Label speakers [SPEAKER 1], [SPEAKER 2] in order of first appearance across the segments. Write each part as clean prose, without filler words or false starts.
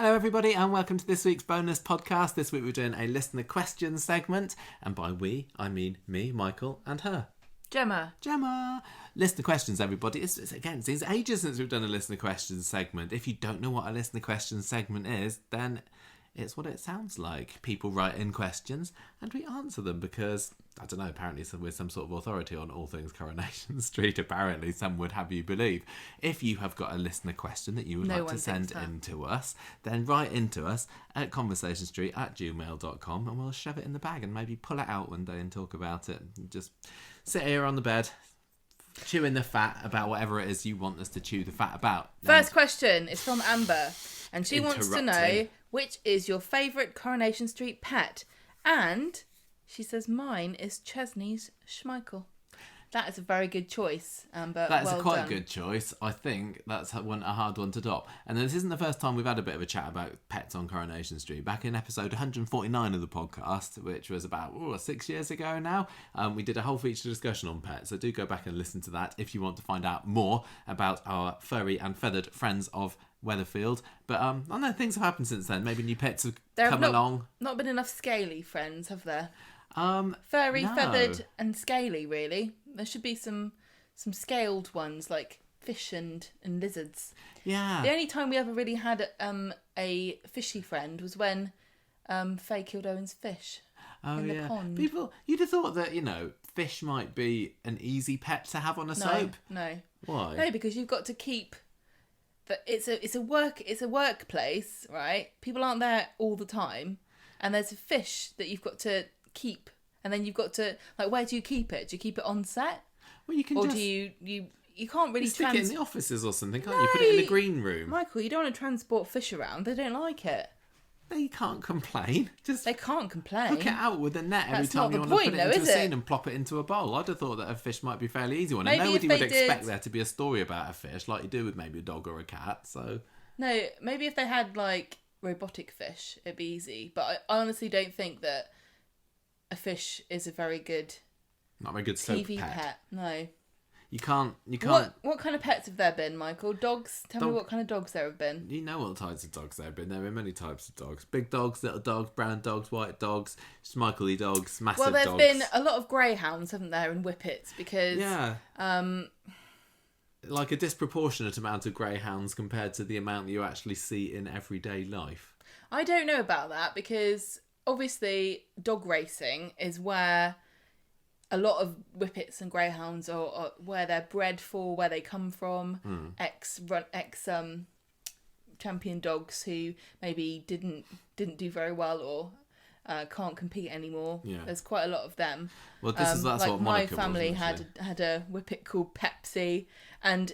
[SPEAKER 1] Hello everybody and welcome to this week's bonus podcast. This week we're doing a listener questions segment, and by we, I mean me, Michael, and her.
[SPEAKER 2] Gemma.
[SPEAKER 1] Listener questions, everybody. It seems ages since we've done a listener questions segment. If you don't know what a listener questions segment is, then it's what it sounds like. People write in questions and we answer them because, I don't know, apparently we're some sort of authority on all things Coronation Street. Apparently, some would have you believe. If you have got a listener question that you would like to send in to us, then write into us at conversationstreet@gmail.com and we'll shove it in the bag and maybe pull it out one day and talk about it. Just sit here on the bed, chewing the fat about whatever it is you want us to chew the fat about.
[SPEAKER 2] First question is from Amber, and she wants to know, which is your favourite Coronation Street pet? And she says mine is Chesney's Schmeichel. That is a very good choice, Amber.
[SPEAKER 1] That is
[SPEAKER 2] well
[SPEAKER 1] quite
[SPEAKER 2] done.
[SPEAKER 1] a good choice. I think that's a hard one to top. And this isn't the first time we've had a bit of a chat about pets on Coronation Street. Back in episode 149 of the podcast, which was about 6 years ago now, we did a whole feature discussion on pets. So do go back and listen to that if you want to find out more about our furry and feathered friends of Weatherfield. But I know things have happened since then. Maybe new pets have come along.
[SPEAKER 2] Not been enough scaly friends, have there?
[SPEAKER 1] Furry,
[SPEAKER 2] no. Feathered and scaly, really. There should be some scaled ones like fish and lizards.
[SPEAKER 1] Yeah.
[SPEAKER 2] The only time we ever really had a fishy friend was when Faye killed Owen's fish in the pond.
[SPEAKER 1] You'd have thought that, fish might be an easy pet to have on a soap.
[SPEAKER 2] No.
[SPEAKER 1] Why?
[SPEAKER 2] No, because you've got to keep. It's a workplace, right? People aren't there all the time, and there's a fish that you've got to keep, and then you've got to where do you keep it? Do you keep it on set?
[SPEAKER 1] Well, you can,
[SPEAKER 2] or do you can't really
[SPEAKER 1] stick it in the offices or something, can't you? Put it in the green room.
[SPEAKER 2] Michael, you don't want to transport fish around. They don't like it.
[SPEAKER 1] They can't complain.
[SPEAKER 2] They can't complain.
[SPEAKER 1] Hook it out with a net every time you want to put it into a scene and plop it into a bowl. I'd have thought that a fish might be a fairly easy one. And nobody would expect there to be a story about a fish like you do with maybe a dog or a cat. So
[SPEAKER 2] no, maybe if they had robotic fish, it'd be easy. But I honestly don't think that a fish is a very good,
[SPEAKER 1] not a very good soap
[SPEAKER 2] TV pet. No.
[SPEAKER 1] You can't.
[SPEAKER 2] What kind of pets have there been, Michael? Dogs? Tell me what kind of dogs there have been.
[SPEAKER 1] You know what types of dogs there have been. There have been many types of dogs. Big dogs, little dogs, brown dogs, white dogs, Schmeichely dogs, massive dogs.
[SPEAKER 2] Well, there's been a lot of greyhounds, haven't there, and whippets, because...
[SPEAKER 1] Yeah. Like a disproportionate amount of greyhounds compared to the amount that you actually see in everyday life.
[SPEAKER 2] I don't know about that, because obviously dog racing is where... a lot of whippets and greyhounds are where they're bred for, where they come from. Ex champion dogs who maybe didn't do very well or can't compete anymore.
[SPEAKER 1] Yeah.
[SPEAKER 2] There's quite a lot of them.
[SPEAKER 1] Well, that's what Monica
[SPEAKER 2] my family had a whippet called Pepsi, and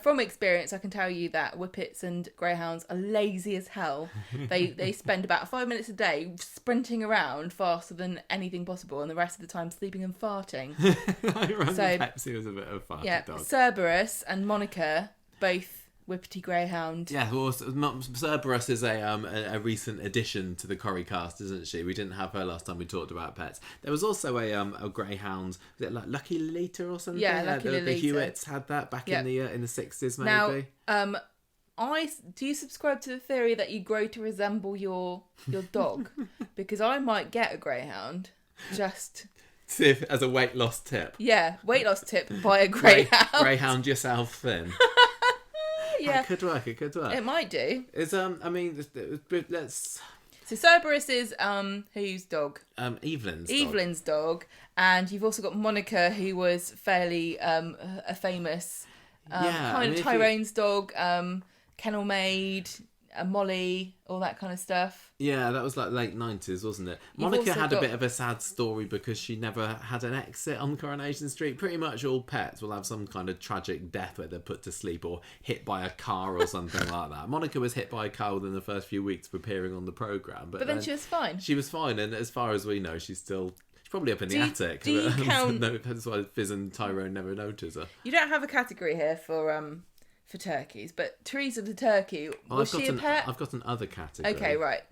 [SPEAKER 2] from experience, I can tell you that whippets and greyhounds are lazy as hell. They spend about 5 minutes a day sprinting around faster than anything possible, and the rest of the time sleeping and farting.
[SPEAKER 1] Pepsi was a bit of a farty dog.
[SPEAKER 2] Cerberus and Monica, both whippety greyhound.
[SPEAKER 1] Yeah, well, Cerberus is a recent addition to the Corrie cast, isn't she? We didn't have her last time we talked about pets. There was also a greyhound. Was it like Lucky Lolita or something?
[SPEAKER 2] Yeah, Lucky Lolita.
[SPEAKER 1] The Hewitts had that back in the 60s, maybe.
[SPEAKER 2] Now, do you subscribe to the theory that you grow to resemble your dog? Because I might get a greyhound. Just
[SPEAKER 1] see if as a weight loss tip.
[SPEAKER 2] Yeah, weight loss tip. Buy a greyhound.
[SPEAKER 1] Greyhound yourself thin.
[SPEAKER 2] Yeah.
[SPEAKER 1] It could work.
[SPEAKER 2] It might do.
[SPEAKER 1] Let's...
[SPEAKER 2] So Cerberus is whose dog?
[SPEAKER 1] Evelyn's
[SPEAKER 2] dog. And you've also got Monica, who was fairly a famous Tyrone's dog, kennel maid, Molly, all that kind of stuff.
[SPEAKER 1] Yeah, that was like late 90s, wasn't it? Monica had a bit of a sad story because she never had an exit on Coronation Street. Pretty much all pets will have some kind of tragic death where they're put to sleep or hit by a car or something like that. Monica was hit by a car within the first few weeks of appearing on the programme. But
[SPEAKER 2] then she was fine.
[SPEAKER 1] She was fine, and as far as we know, she's probably up in the attic.
[SPEAKER 2] Do you count...
[SPEAKER 1] No, that's why Fizz and Tyrone never notice her.
[SPEAKER 2] You don't have a category here for turkeys, but Teresa the turkey, was she a pet?
[SPEAKER 1] I've got an other category.
[SPEAKER 2] Okay, right.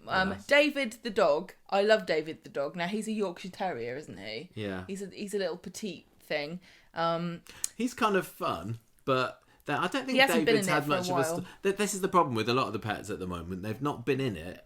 [SPEAKER 2] David the dog. I love David the dog. Now, he's a Yorkshire Terrier, isn't he?
[SPEAKER 1] Yeah.
[SPEAKER 2] He's a little petite thing.
[SPEAKER 1] He's kind of fun, but I don't think
[SPEAKER 2] hasn't been
[SPEAKER 1] David's
[SPEAKER 2] in it
[SPEAKER 1] had
[SPEAKER 2] for
[SPEAKER 1] much
[SPEAKER 2] a
[SPEAKER 1] of
[SPEAKER 2] while.
[SPEAKER 1] this is the problem with a lot of the pets at the moment. They've not been in it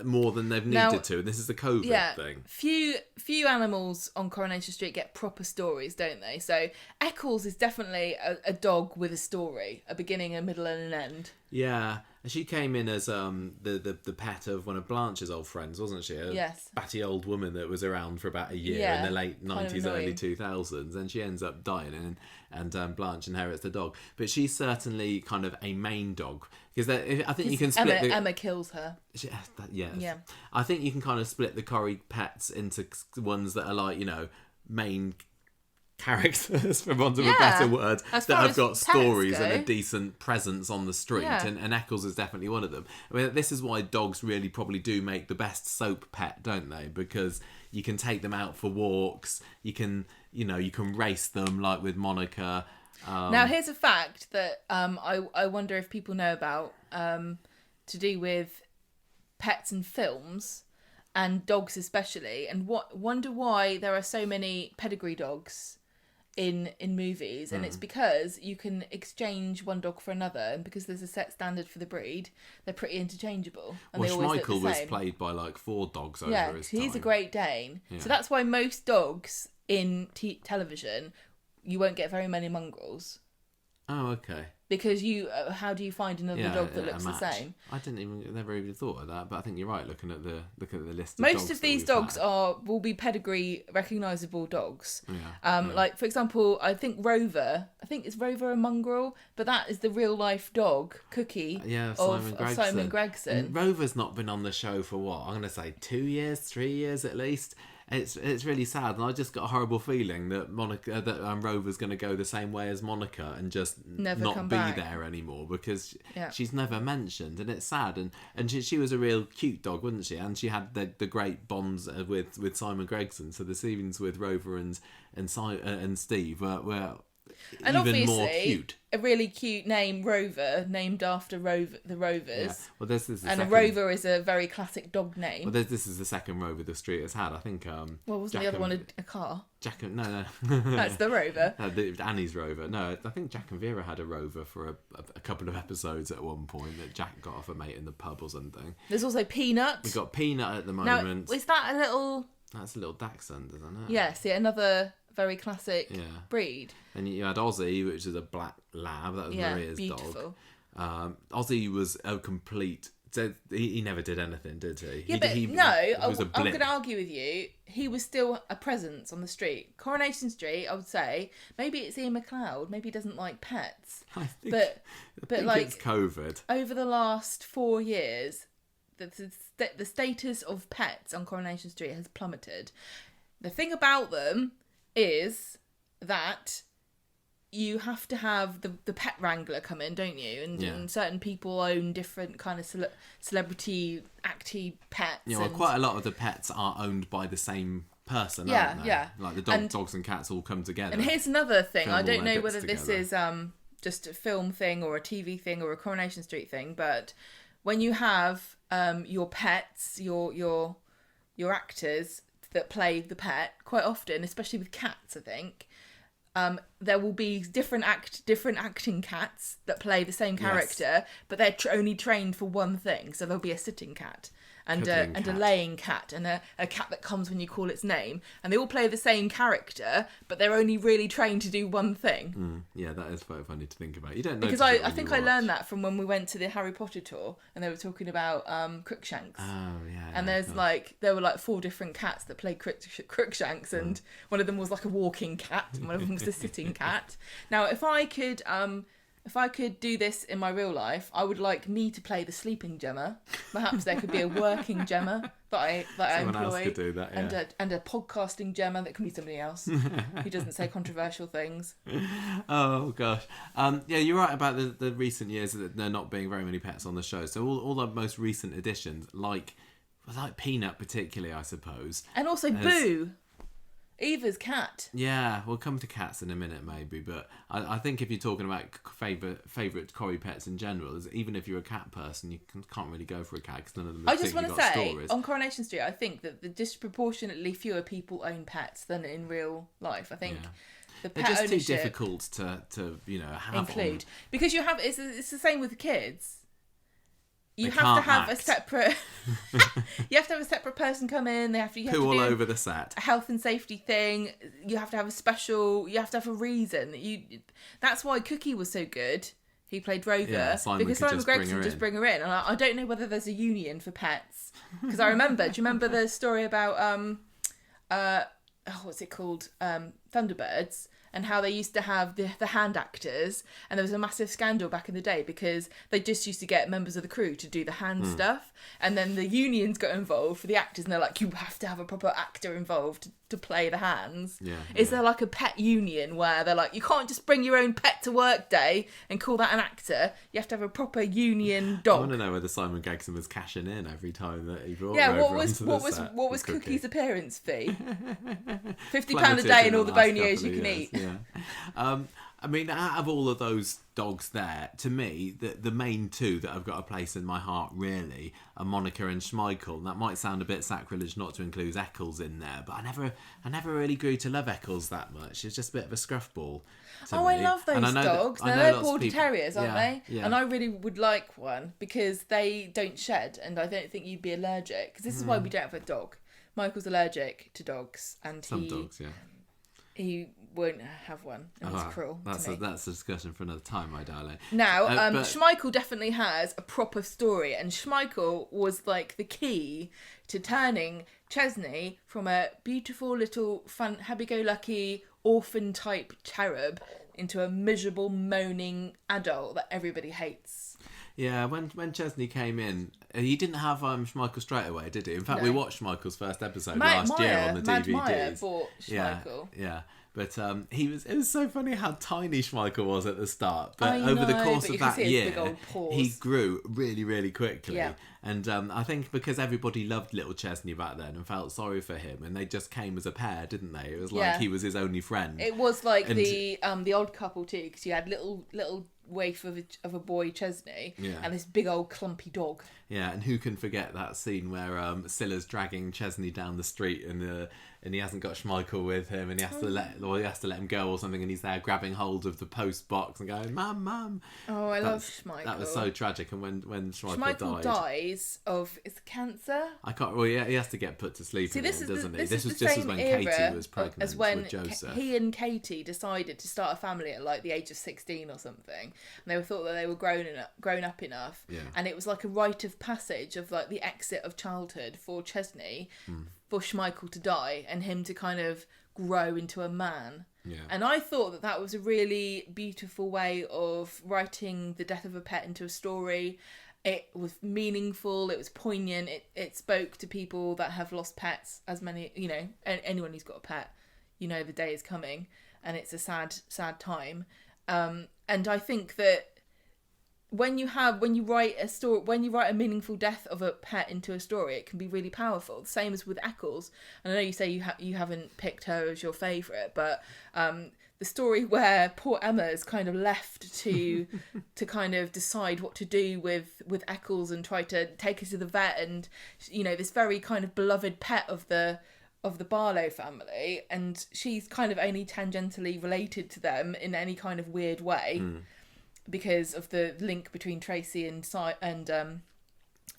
[SPEAKER 1] more than they've needed to. And this is the COVID thing.
[SPEAKER 2] Few animals on Coronation Street get proper stories, don't they? So Eccles is definitely a dog with a story, a beginning, a middle, and an end.
[SPEAKER 1] Yeah, and she came in as the pet of one of Blanche's old friends, wasn't she?
[SPEAKER 2] Yes.
[SPEAKER 1] Batty old woman that was around for about a year in the late 90s, early 2000s, and she ends up dying, and Blanche inherits the dog. But she's certainly kind of a main dog, because I think you can split
[SPEAKER 2] Emma kills her.
[SPEAKER 1] Yes.
[SPEAKER 2] Yeah.
[SPEAKER 1] I think you can kind of split the Corrie pets into ones that are like, main characters, for want of a better word, that have got stories and a decent presence on the street, and Eccles is definitely one of them. I mean, this is why dogs really probably do make the best soap pet, don't they? Because you can take them out for walks, you can race them, like with Monica.
[SPEAKER 2] Now, here's a fact that I wonder if people know about, to do with pets and films, and dogs especially, and wonder why there are so many pedigree dogs in movies, and it's because you can exchange one dog for another, and because there's a set standard for the breed, they're pretty interchangeable. And
[SPEAKER 1] well, Schmeichel was played by like 4 dogs over his time.
[SPEAKER 2] He's a Great Dane. So that's why most dogs in television, you won't get very many mongrels.
[SPEAKER 1] Oh, okay.
[SPEAKER 2] Because how do you find another dog that looks the same?
[SPEAKER 1] I never even thought of that, but I think you're right. Looking at the list, of
[SPEAKER 2] most
[SPEAKER 1] dogs
[SPEAKER 2] of these dogs will be pedigree recognisable dogs. Like for example, I think Rover. Is Rover a mongrel? But that is the real life dog, Cookie. Of Simon Gregson.
[SPEAKER 1] And Rover's not been on the show for what? I'm going to say 2 years, 3 years at least. It's really sad, and I just got a horrible feeling that Rover's going to go the same way as Monica and just
[SPEAKER 2] never
[SPEAKER 1] not be there anymore, because she's never mentioned, and it's sad. And she was a real cute dog, wasn't she? And she had the great bonds with Simon Gregson. So the scenes with Rover and Steve were
[SPEAKER 2] and
[SPEAKER 1] even more cute.
[SPEAKER 2] A really cute name, Rover, named after the Rovers.
[SPEAKER 1] Yeah. Well, this is
[SPEAKER 2] a Rover is a very classic dog name.
[SPEAKER 1] Well, this is the second Rover the street has had. I think.
[SPEAKER 2] Wasn't the other one a car?
[SPEAKER 1] No.
[SPEAKER 2] That's the Rover.
[SPEAKER 1] Annie's Rover. No, I think Jack and Vera had a Rover for a couple of episodes at one point that Jack got off a mate in the pub or something.
[SPEAKER 2] There's also Peanut.
[SPEAKER 1] We've got Peanut at the moment.
[SPEAKER 2] Now, is that a little?
[SPEAKER 1] That's a little Dachshund, isn't it?
[SPEAKER 2] Yes, another very classic breed.
[SPEAKER 1] And you had Ozzy, which is a black lab. That was Maria's
[SPEAKER 2] beautiful
[SPEAKER 1] dog. Ozzy was a complete... He never did anything, did he?
[SPEAKER 2] Yeah, I'm going to argue with you. He was still a presence on the street. Coronation Street, I would say, maybe it's Ian McLeod. Maybe he doesn't like pets.
[SPEAKER 1] I think
[SPEAKER 2] like
[SPEAKER 1] it's COVID.
[SPEAKER 2] Over the last 4 years, the status of pets on Coronation Street has plummeted. The thing about them is that you have to have the pet wrangler come in, don't you? And certain people own different kind of celebrity acty pets.
[SPEAKER 1] Yeah, well, quite a lot of the pets are owned by the same person, aren't they? Yeah. Like the dogs and cats all come together.
[SPEAKER 2] And here's another thing. I don't know whether this is just a film thing or a TV thing or a Coronation Street thing, but when you have your pets, your actors that play the pet, quite often, especially with cats, I think, there will be different acting cats that play the same character, but they're only trained for one thing. So there'll be a sitting cat and a laying cat and a cat that comes when you call its name, and they all play the same character, but they're only really trained to do one thing.
[SPEAKER 1] Yeah, that is quite funny to think about. You don't know,
[SPEAKER 2] because I think I learned that from when we went to the Harry Potter tour, and they were talking about Crookshanks.
[SPEAKER 1] Oh yeah.
[SPEAKER 2] And there were 4 different cats that played Crookshanks, and one of them was like a walking cat, and one of them was a sitting cat. Now, if I could do this in my real life, I would like me to play the sleeping Gemma. Perhaps there could be a working Gemma that I
[SPEAKER 1] Someone
[SPEAKER 2] employ.
[SPEAKER 1] Else could do that, yeah.
[SPEAKER 2] And a podcasting Gemma that can be somebody else who doesn't say controversial things.
[SPEAKER 1] Oh gosh, yeah, you're right about the recent years that there not being very many pets on the show. So all the most recent additions, like Peanut particularly, I suppose,
[SPEAKER 2] and also Boo. Eva's cat.
[SPEAKER 1] Yeah, we'll come to cats in a minute maybe, but I think if you're talking about favourite Corrie pets in general, even if you're a cat person, you can't really go for a cat because none of them have
[SPEAKER 2] I just want to say,
[SPEAKER 1] stories.
[SPEAKER 2] On Coronation Street, I think that the disproportionately fewer people own pets than in real life. I think The
[SPEAKER 1] They're
[SPEAKER 2] pet
[SPEAKER 1] just
[SPEAKER 2] ownership
[SPEAKER 1] too difficult to have
[SPEAKER 2] include
[SPEAKER 1] on.
[SPEAKER 2] because you have it's the same with kids. You
[SPEAKER 1] They
[SPEAKER 2] have to
[SPEAKER 1] can't
[SPEAKER 2] have a
[SPEAKER 1] act.
[SPEAKER 2] separate. You have to have a separate person come in. You have
[SPEAKER 1] Poo
[SPEAKER 2] to
[SPEAKER 1] all
[SPEAKER 2] do
[SPEAKER 1] over the set.
[SPEAKER 2] a health and safety thing. You have to have a special. You have to have a reason. That's why Cookie was so good. He played Rover because Simon Gregson would just bring her in. And I don't know whether there's a union for pets because I remember. Do you remember the story about what's it called? Thunderbirds. And how they used to have the hand actors, and there was a massive scandal back in the day because they just used to get members of the crew to do the hand stuff, and then the unions got involved for the actors, and they're like, you have to have a proper actor involved to play the hands. Is there like a pet union where they're like, you can't just bring your own pet to work day and call that an actor? You have to have a proper union dog.
[SPEAKER 1] I want to know whether Simon Gregson was cashing in every time that he brought
[SPEAKER 2] Yeah,
[SPEAKER 1] Rover
[SPEAKER 2] what was Cookie's appearance fee? £50 a
[SPEAKER 1] Plummeted
[SPEAKER 2] day
[SPEAKER 1] in
[SPEAKER 2] and all the
[SPEAKER 1] last
[SPEAKER 2] bonios
[SPEAKER 1] couple
[SPEAKER 2] you
[SPEAKER 1] of
[SPEAKER 2] can
[SPEAKER 1] years,
[SPEAKER 2] eat.
[SPEAKER 1] Yeah. I mean, out of all of those dogs there, to me, the main two that have got a place in my heart really are Monica and Schmeichel. And that might sound a bit sacrilege not to include Eccles in there, but I never really grew to love Eccles that much. It's just a bit of a scruffball.
[SPEAKER 2] Oh,
[SPEAKER 1] me.
[SPEAKER 2] I love those dogs. They're border terriers, aren't they?
[SPEAKER 1] Yeah.
[SPEAKER 2] And I really would like one because they don't shed, and I don't think you'd be allergic. Because this is why we don't have a dog. Michael's allergic to dogs, and
[SPEAKER 1] Some dogs, yeah.
[SPEAKER 2] He won't have one, and he's cruel
[SPEAKER 1] That's
[SPEAKER 2] to me.
[SPEAKER 1] That's a discussion for another time, my darling.
[SPEAKER 2] Now,
[SPEAKER 1] but
[SPEAKER 2] Schmeichel definitely has a proper story, and Schmeichel was like the key to turning Chesney from a beautiful little fun, happy-go-lucky orphan-type cherub into a miserable, moaning adult that everybody hates.
[SPEAKER 1] Yeah, when Chesney came in, he didn't have Schmeichel straight away, did he? In fact, we watched Schmeichel's first episode last year on the
[SPEAKER 2] Mad
[SPEAKER 1] DVDs.
[SPEAKER 2] Meyer bought Schmeichel.
[SPEAKER 1] Yeah. But it was so funny how tiny Schmeichel was at the start. But
[SPEAKER 2] I
[SPEAKER 1] over the
[SPEAKER 2] know,
[SPEAKER 1] course
[SPEAKER 2] but
[SPEAKER 1] of
[SPEAKER 2] you can
[SPEAKER 1] that
[SPEAKER 2] see his
[SPEAKER 1] year,
[SPEAKER 2] big old paws.
[SPEAKER 1] he grew really, really quickly.
[SPEAKER 2] Yeah.
[SPEAKER 1] And I think because everybody loved little Chesney back then and felt sorry for him, and they just came as a pair, didn't they? It was like he was his only friend.
[SPEAKER 2] It was like the odd couple too, because you had little waif of a boy Chesney and this big old clumpy dog.
[SPEAKER 1] Yeah, and who can forget that scene where Scylla's dragging Chesney down the street and he hasn't got Schmeichel with him, and he has to let him go or something, and he's there grabbing hold of the post box and going, "Mum."
[SPEAKER 2] Oh, I love Schmeichel.
[SPEAKER 1] That was so tragic. And when Schmeichel
[SPEAKER 2] dies of cancer.
[SPEAKER 1] I can't. Well, yeah, he has to get put to sleep. This was just as when Katie was pregnant
[SPEAKER 2] as when
[SPEAKER 1] with Joseph.
[SPEAKER 2] He and Katie decided to start a family at like the age of 16 or something, and they thought that they were grown up enough.
[SPEAKER 1] Yeah.
[SPEAKER 2] And it was like a rite of passage of like the exit of childhood for Chesney, for Schmeichel to die and him to kind of grow into a man.
[SPEAKER 1] Yeah.
[SPEAKER 2] And I thought that was a really beautiful way of writing the death of a pet into a story. It was meaningful, it was poignant, it spoke to people that have lost pets, as many, anyone who's got a pet, the day is coming, and it's a sad time. And I think that when you write a meaningful death of a pet into a story, it can be really powerful. The same as with Eccles. And I know you say you haven't picked her as your favourite, but the story where poor Emma is kind of left to kind of decide what to do with Eccles and try to take her to the vet, and this very kind of beloved pet of the Barlow family, and she's kind of only tangentially related to them in any kind of weird way. Because of the link between Tracy and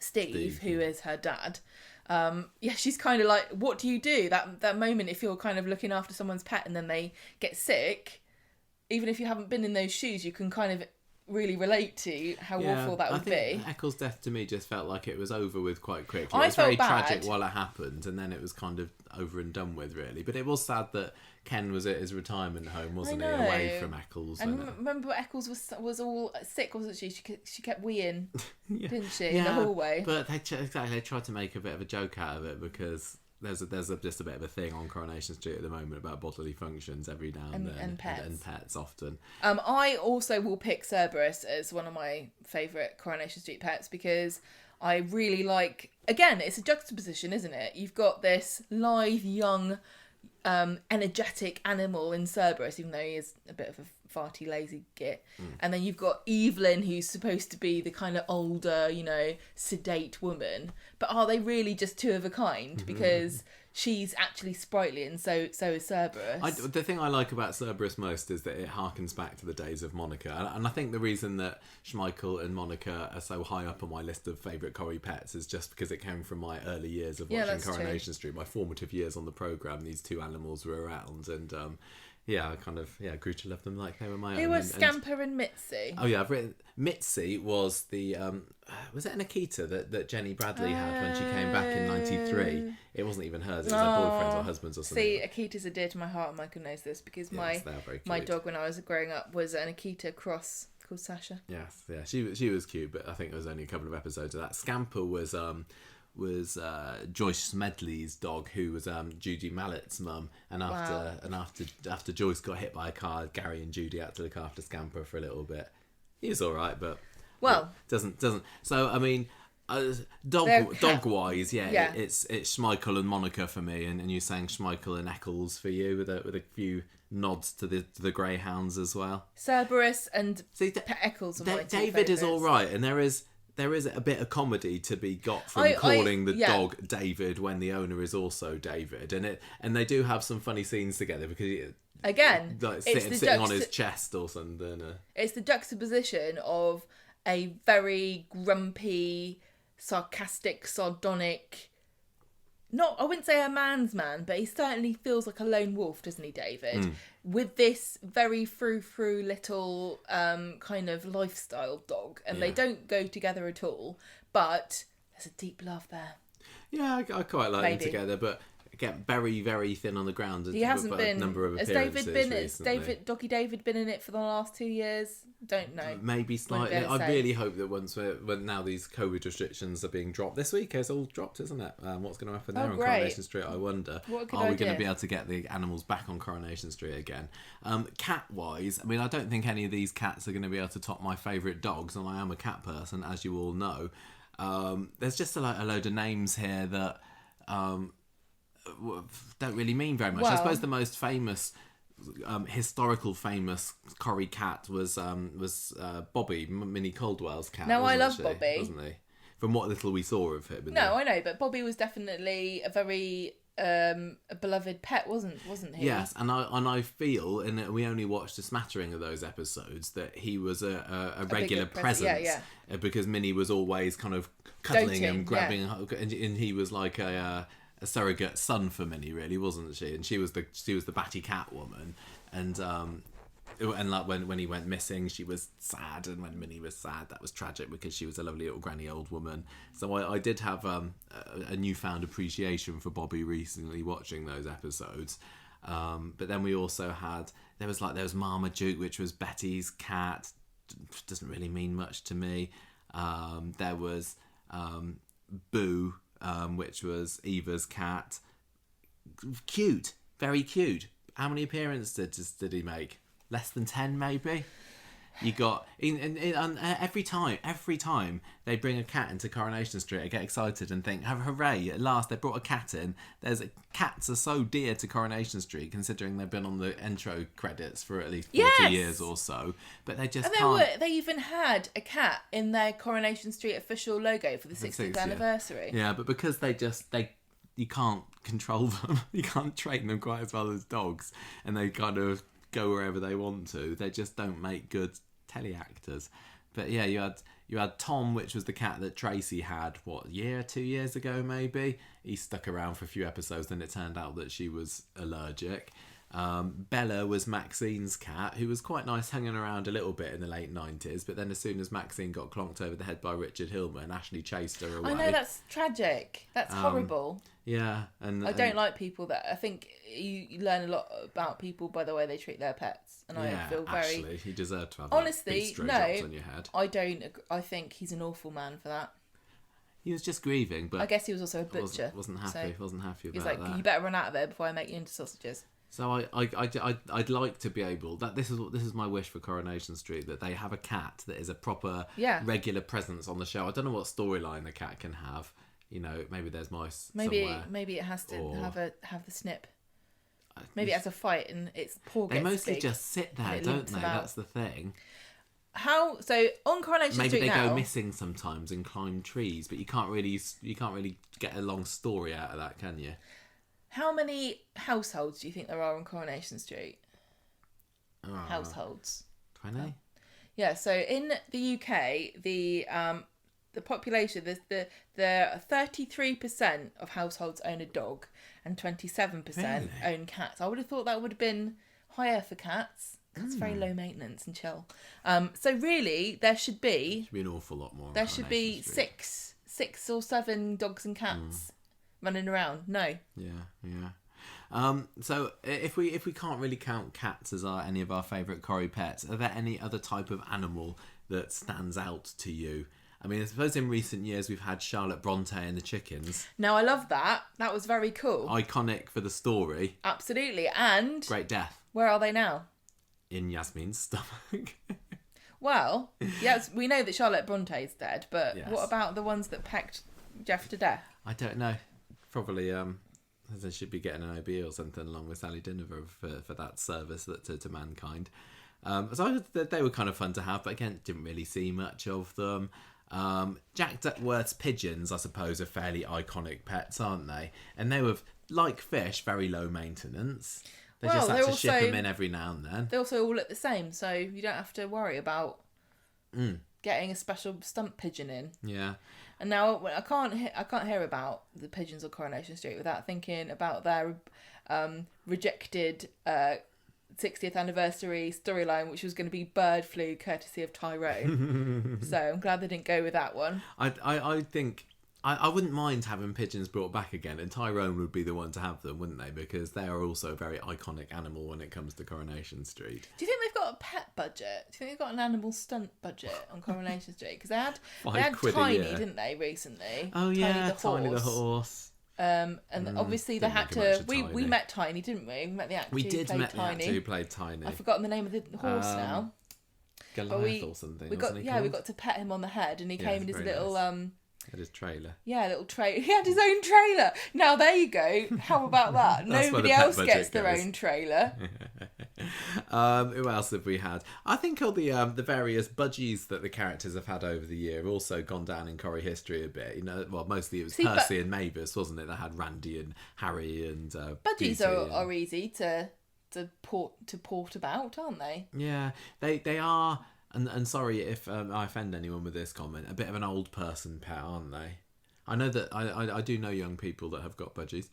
[SPEAKER 2] Steve, who is her dad. She's kind of like, what do you do? That moment, if you're kind of looking after someone's pet and then they get sick, even if you haven't been in those shoes, you can kind of really relate to how awful that would be.
[SPEAKER 1] Eccles' death to me just felt like it was over with quite quickly.
[SPEAKER 2] I
[SPEAKER 1] it was
[SPEAKER 2] felt
[SPEAKER 1] very
[SPEAKER 2] bad.
[SPEAKER 1] tragic while it happened, and then it was kind of over and done with, really. But it was sad that Ken was at his retirement home, wasn't he, away from Eccles.
[SPEAKER 2] And remember, Eccles was all sick, wasn't she? She kept weeing, didn't she, in the hallway?
[SPEAKER 1] But they tried to make a bit of a joke out of it, because there's just a bit of a thing on Coronation Street at the moment about bodily functions every now and then,
[SPEAKER 2] and pets.
[SPEAKER 1] And pets often.
[SPEAKER 2] I also will pick Cerberus as one of my favourite Coronation Street pets, because I really like, again, it's a juxtaposition, isn't it? You've got this live, young, energetic animal in Cerberus, even though he is a bit of a farty, lazy git. And then you've got Evelyn, who's supposed to be the kind of older, sedate woman. But are they really just two of a kind? Because she's actually sprightly, and so is Cerberus.
[SPEAKER 1] The thing I like about Cerberus most is that it harkens back to the days of Monica. And I think the reason that Schmeichel and Monica are so high up on my list of favourite Corrie pets is just because it came from my early years of watching Coronation Street, my formative years on the programme. These two animals were around, and I grew to love them like they were my own.
[SPEAKER 2] Who were Scamper and Mitzi?
[SPEAKER 1] Oh yeah, I've written Mitzi was the was it an Akita that Jenny Bradley had when she came back in '93? It wasn't even hers; it was her boyfriend's or husband's or something.
[SPEAKER 2] See, Akitas are dear to my heart, and Michael knows this because my dog when I was growing up was an Akita cross called Sasha.
[SPEAKER 1] Yes, yeah, she was cute, but I think there was only a couple of episodes of that. Scamper was Joyce Smedley's dog, who was Judy Mallett's mum, and after Joyce got hit by a car, Gary and Judy had to look after Scamper for a little bit. He was all right, but doesn't. So I mean, dog wise, it's Schmeichel and Monica for me, and you're saying Schmeichel and Eccles for you with a few nods to the greyhounds as well.
[SPEAKER 2] Cerberus and Eccles are my two
[SPEAKER 1] David is all right, and there is a bit of comedy to be got from calling the dog David when the owner is also David, and they do have some funny scenes together because sitting on his chest or something.
[SPEAKER 2] It's the juxtaposition of a very grumpy, sarcastic, sardonic. I wouldn't say a man's man, but he certainly feels like a lone wolf, doesn't he, David? With this very frou-frou little kind of lifestyle dog. And they don't go together at all, but there's a deep love there.
[SPEAKER 1] Yeah, I quite like them together, but again, very, very thin on the ground.
[SPEAKER 2] He hasn't been.
[SPEAKER 1] Number of
[SPEAKER 2] Has Doggy David been in it for the last 2 years? Don't know.
[SPEAKER 1] Maybe slightly. I really hope that when now these COVID restrictions are being dropped this week, it's all dropped, isn't it? What's going to happen there on Coronation Street? I wonder.
[SPEAKER 2] What a good
[SPEAKER 1] Are we
[SPEAKER 2] idea.
[SPEAKER 1] going to be able to get the animals back on Coronation Street again? Cat wise, I mean, I don't think any of these cats are going to be able to top my favourite dogs, and I am a cat person, as you all know. There's just a load of names here that don't really mean very much. I suppose the most famous, historical famous Corrie cat was Bobby, Minnie Caldwell's cat.
[SPEAKER 2] No, I love
[SPEAKER 1] she?
[SPEAKER 2] Bobby.
[SPEAKER 1] Wasn't he? From what little we saw of him.
[SPEAKER 2] No, I know, but Bobby was definitely a very a beloved pet, wasn't he?
[SPEAKER 1] Yes, and I feel, and we only watched a smattering of those episodes, that he was a regular presence. Because Minnie was always kind of cuddling him, grabbing, and he was like a surrogate son for Minnie, really, wasn't she? And she was the batty cat woman, and like when he went missing, she was sad, and when Minnie was sad, that was tragic because she was a lovely little granny old woman. So I did have a newfound appreciation for Bobby recently watching those episodes. But then we also had there was Marmaduke, which was Betty's cat. Doesn't really mean much to me. There was Boo, which was Eva's cat. Cute, very cute. How many appearances did he make? Less than 10, maybe. You got every time they bring a cat into Coronation Street, I get excited and think, hooray! At last they brought a cat in. Cats are so dear to Coronation Street, considering they've been on the intro credits for at least 40 years or so. But they just can't.
[SPEAKER 2] They even had a cat in their Coronation Street official logo for the 60th anniversary.
[SPEAKER 1] Yeah, but because you can't control them, you can't train them quite as well as dogs, and they kind of go wherever they want to. They just don't make good telly actors. But yeah, you had Tom, which was the cat that Tracy had 2 years ago maybe. He stuck around for a few episodes, then it turned out that she was allergic. Bella was Maxine's cat, who was quite nice hanging around a little bit in the late 90s, but then as soon as Maxine got clonked over the head by Richard Hillman, Ashley chased her away.
[SPEAKER 2] I know, that's tragic. That's horrible.
[SPEAKER 1] Yeah, and
[SPEAKER 2] I don't like people that. I think you learn a lot about people by the way they treat their pets, and I feel very.
[SPEAKER 1] Actually, he deserved to have
[SPEAKER 2] honestly,
[SPEAKER 1] big stray drops on your head.
[SPEAKER 2] I don't. I think he's an awful man for that.
[SPEAKER 1] He was just grieving, but
[SPEAKER 2] I guess he was also a butcher.
[SPEAKER 1] Wasn't happy. Wasn't happy about
[SPEAKER 2] that. He's like, you better run out of there before I make you into sausages.
[SPEAKER 1] So I'd like to be able that this is my wish for Coronation Street, that they have a cat that is a proper regular presence on the show. I don't know what storyline the cat can have. You know, maybe there's mice somewhere.
[SPEAKER 2] Maybe it has to have the snip. Maybe it has a fight and its paw gets
[SPEAKER 1] They mostly
[SPEAKER 2] big
[SPEAKER 1] just sit there,
[SPEAKER 2] and it
[SPEAKER 1] don't
[SPEAKER 2] limps
[SPEAKER 1] they?
[SPEAKER 2] them out.
[SPEAKER 1] That's the thing.
[SPEAKER 2] So on Coronation
[SPEAKER 1] Maybe
[SPEAKER 2] Street
[SPEAKER 1] they
[SPEAKER 2] now,
[SPEAKER 1] go missing sometimes and climb trees, but you can't really get a long story out of that, can you?
[SPEAKER 2] how many households do you think there are on Coronation Street? Households.
[SPEAKER 1] 20?
[SPEAKER 2] Yeah, so in the UK, the population, there are 33% of households own a dog and 27%
[SPEAKER 1] Really?
[SPEAKER 2] own cats. I would have thought that would have been higher for cats because it's very low maintenance and chill. So really, there should be
[SPEAKER 1] Should be an awful lot more.
[SPEAKER 2] there should be six or seven dogs and cats running around. No.
[SPEAKER 1] Yeah. So if we can't really count cats as any of our favourite Corrie pets, are there any other type of animal that stands out to you? I mean, I suppose in recent years we've had Charlotte Bronte and the chickens.
[SPEAKER 2] Now, I love that. That was very cool.
[SPEAKER 1] Iconic for the story.
[SPEAKER 2] Absolutely. And
[SPEAKER 1] Great death.
[SPEAKER 2] where are they now?
[SPEAKER 1] In Yasmin's stomach.
[SPEAKER 2] Well, yes, we know that Charlotte Bronte's dead, but
[SPEAKER 1] Yes.
[SPEAKER 2] what about the ones that pecked Jeff to death?
[SPEAKER 1] I don't know. Probably they should be getting an OB or something along with Sally Duniver for that service to mankind. So they were kind of fun to have, but again, didn't really see much of them. Jack Duckworth's pigeons, I suppose, are fairly iconic pets, aren't they? And they were, like fish, very low maintenance. They just had to ship them in every now and then.
[SPEAKER 2] They also all look the same, so you don't have to worry about getting a special stunt pigeon in.
[SPEAKER 1] Yeah.
[SPEAKER 2] And now I can't hear about the pigeons on Coronation Street without thinking about their rejected 60th anniversary storyline, which was going to be bird flu courtesy of Tyrone. So I'm glad they didn't go with that one.
[SPEAKER 1] I think I wouldn't mind having pigeons brought back again, and Tyrone would be the one to have them, wouldn't they? Because they are also a very iconic animal when it comes to Coronation Street.
[SPEAKER 2] Do you think they've got a pet budget? Do you think they've got an animal stunt budget on Coronation Street? Because they had
[SPEAKER 1] £5
[SPEAKER 2] Tiny,
[SPEAKER 1] a year.
[SPEAKER 2] didn't they, recently?
[SPEAKER 1] Oh yeah,
[SPEAKER 2] Tiny the horse. And obviously they had to. We met Tiny, didn't we? We met the actor.
[SPEAKER 1] We did
[SPEAKER 2] who played
[SPEAKER 1] met the
[SPEAKER 2] Tiny.
[SPEAKER 1] actor who played Tiny.
[SPEAKER 2] I've forgotten the name of the horse now.
[SPEAKER 1] Goliath or something.
[SPEAKER 2] We got to pet him on the head, and he came in his little
[SPEAKER 1] Had his trailer.
[SPEAKER 2] Yeah, little trailer. He had his own trailer. Now there you go. How about that? Nobody else gets their own trailer.
[SPEAKER 1] Who else have we had? I think all the various budgies that the characters have had over the year have also gone down in Corrie history a bit. You know, well, mostly it was Percy and Mavis, wasn't it? That had Randy and Harry and
[SPEAKER 2] budgies are easy to port about, aren't they?
[SPEAKER 1] Yeah, they are. And sorry if I offend anyone with this comment, a bit of an old person pet, aren't they? I know that I do know young people that have got budgies,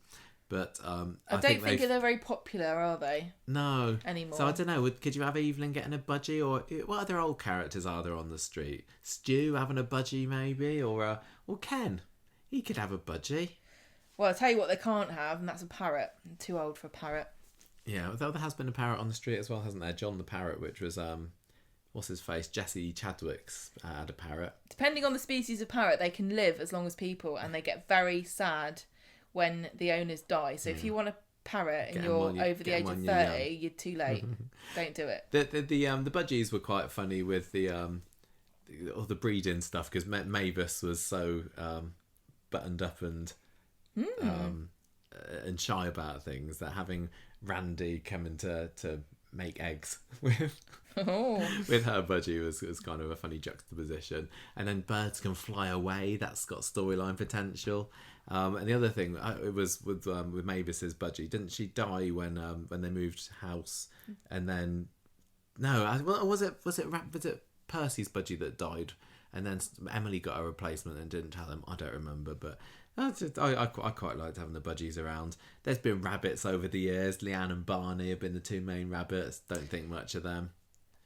[SPEAKER 1] but
[SPEAKER 2] I don't think they're very popular, are they?
[SPEAKER 1] No.
[SPEAKER 2] Anymore.
[SPEAKER 1] So I don't know, could you have Evelyn getting a budgie, or what other old characters are there on the street? Stu having a budgie maybe, or Ken, he could have a budgie.
[SPEAKER 2] Well, I'll tell you what they can't have, and that's a parrot. I'm too old for a parrot.
[SPEAKER 1] Yeah, though there has been a parrot on the street as well, hasn't there? John the parrot, which was what's his face? Jesse Chadwick's had a parrot.
[SPEAKER 2] Depending on the species of parrot, they can live as long as people, and they get very sad when the owners die. So if you want a parrot and you're over the age of 30, you're too late. Don't do it.
[SPEAKER 1] The budgies were quite funny with all the breeding stuff, because Mavis was so buttoned up and shy about things, that having Randy coming to make eggs with her budgie was kind of a funny juxtaposition. And then birds can fly away, that's got storyline potential. And the other thing, it was with Mavis's budgie, didn't she die when they moved house? And then was it Percy's budgie that died, and then Emily got a replacement and didn't tell him? I don't remember, but I quite liked having the budgies around. There's been rabbits over the years. Leanne and Barney have been the two main rabbits. Don't think much of them.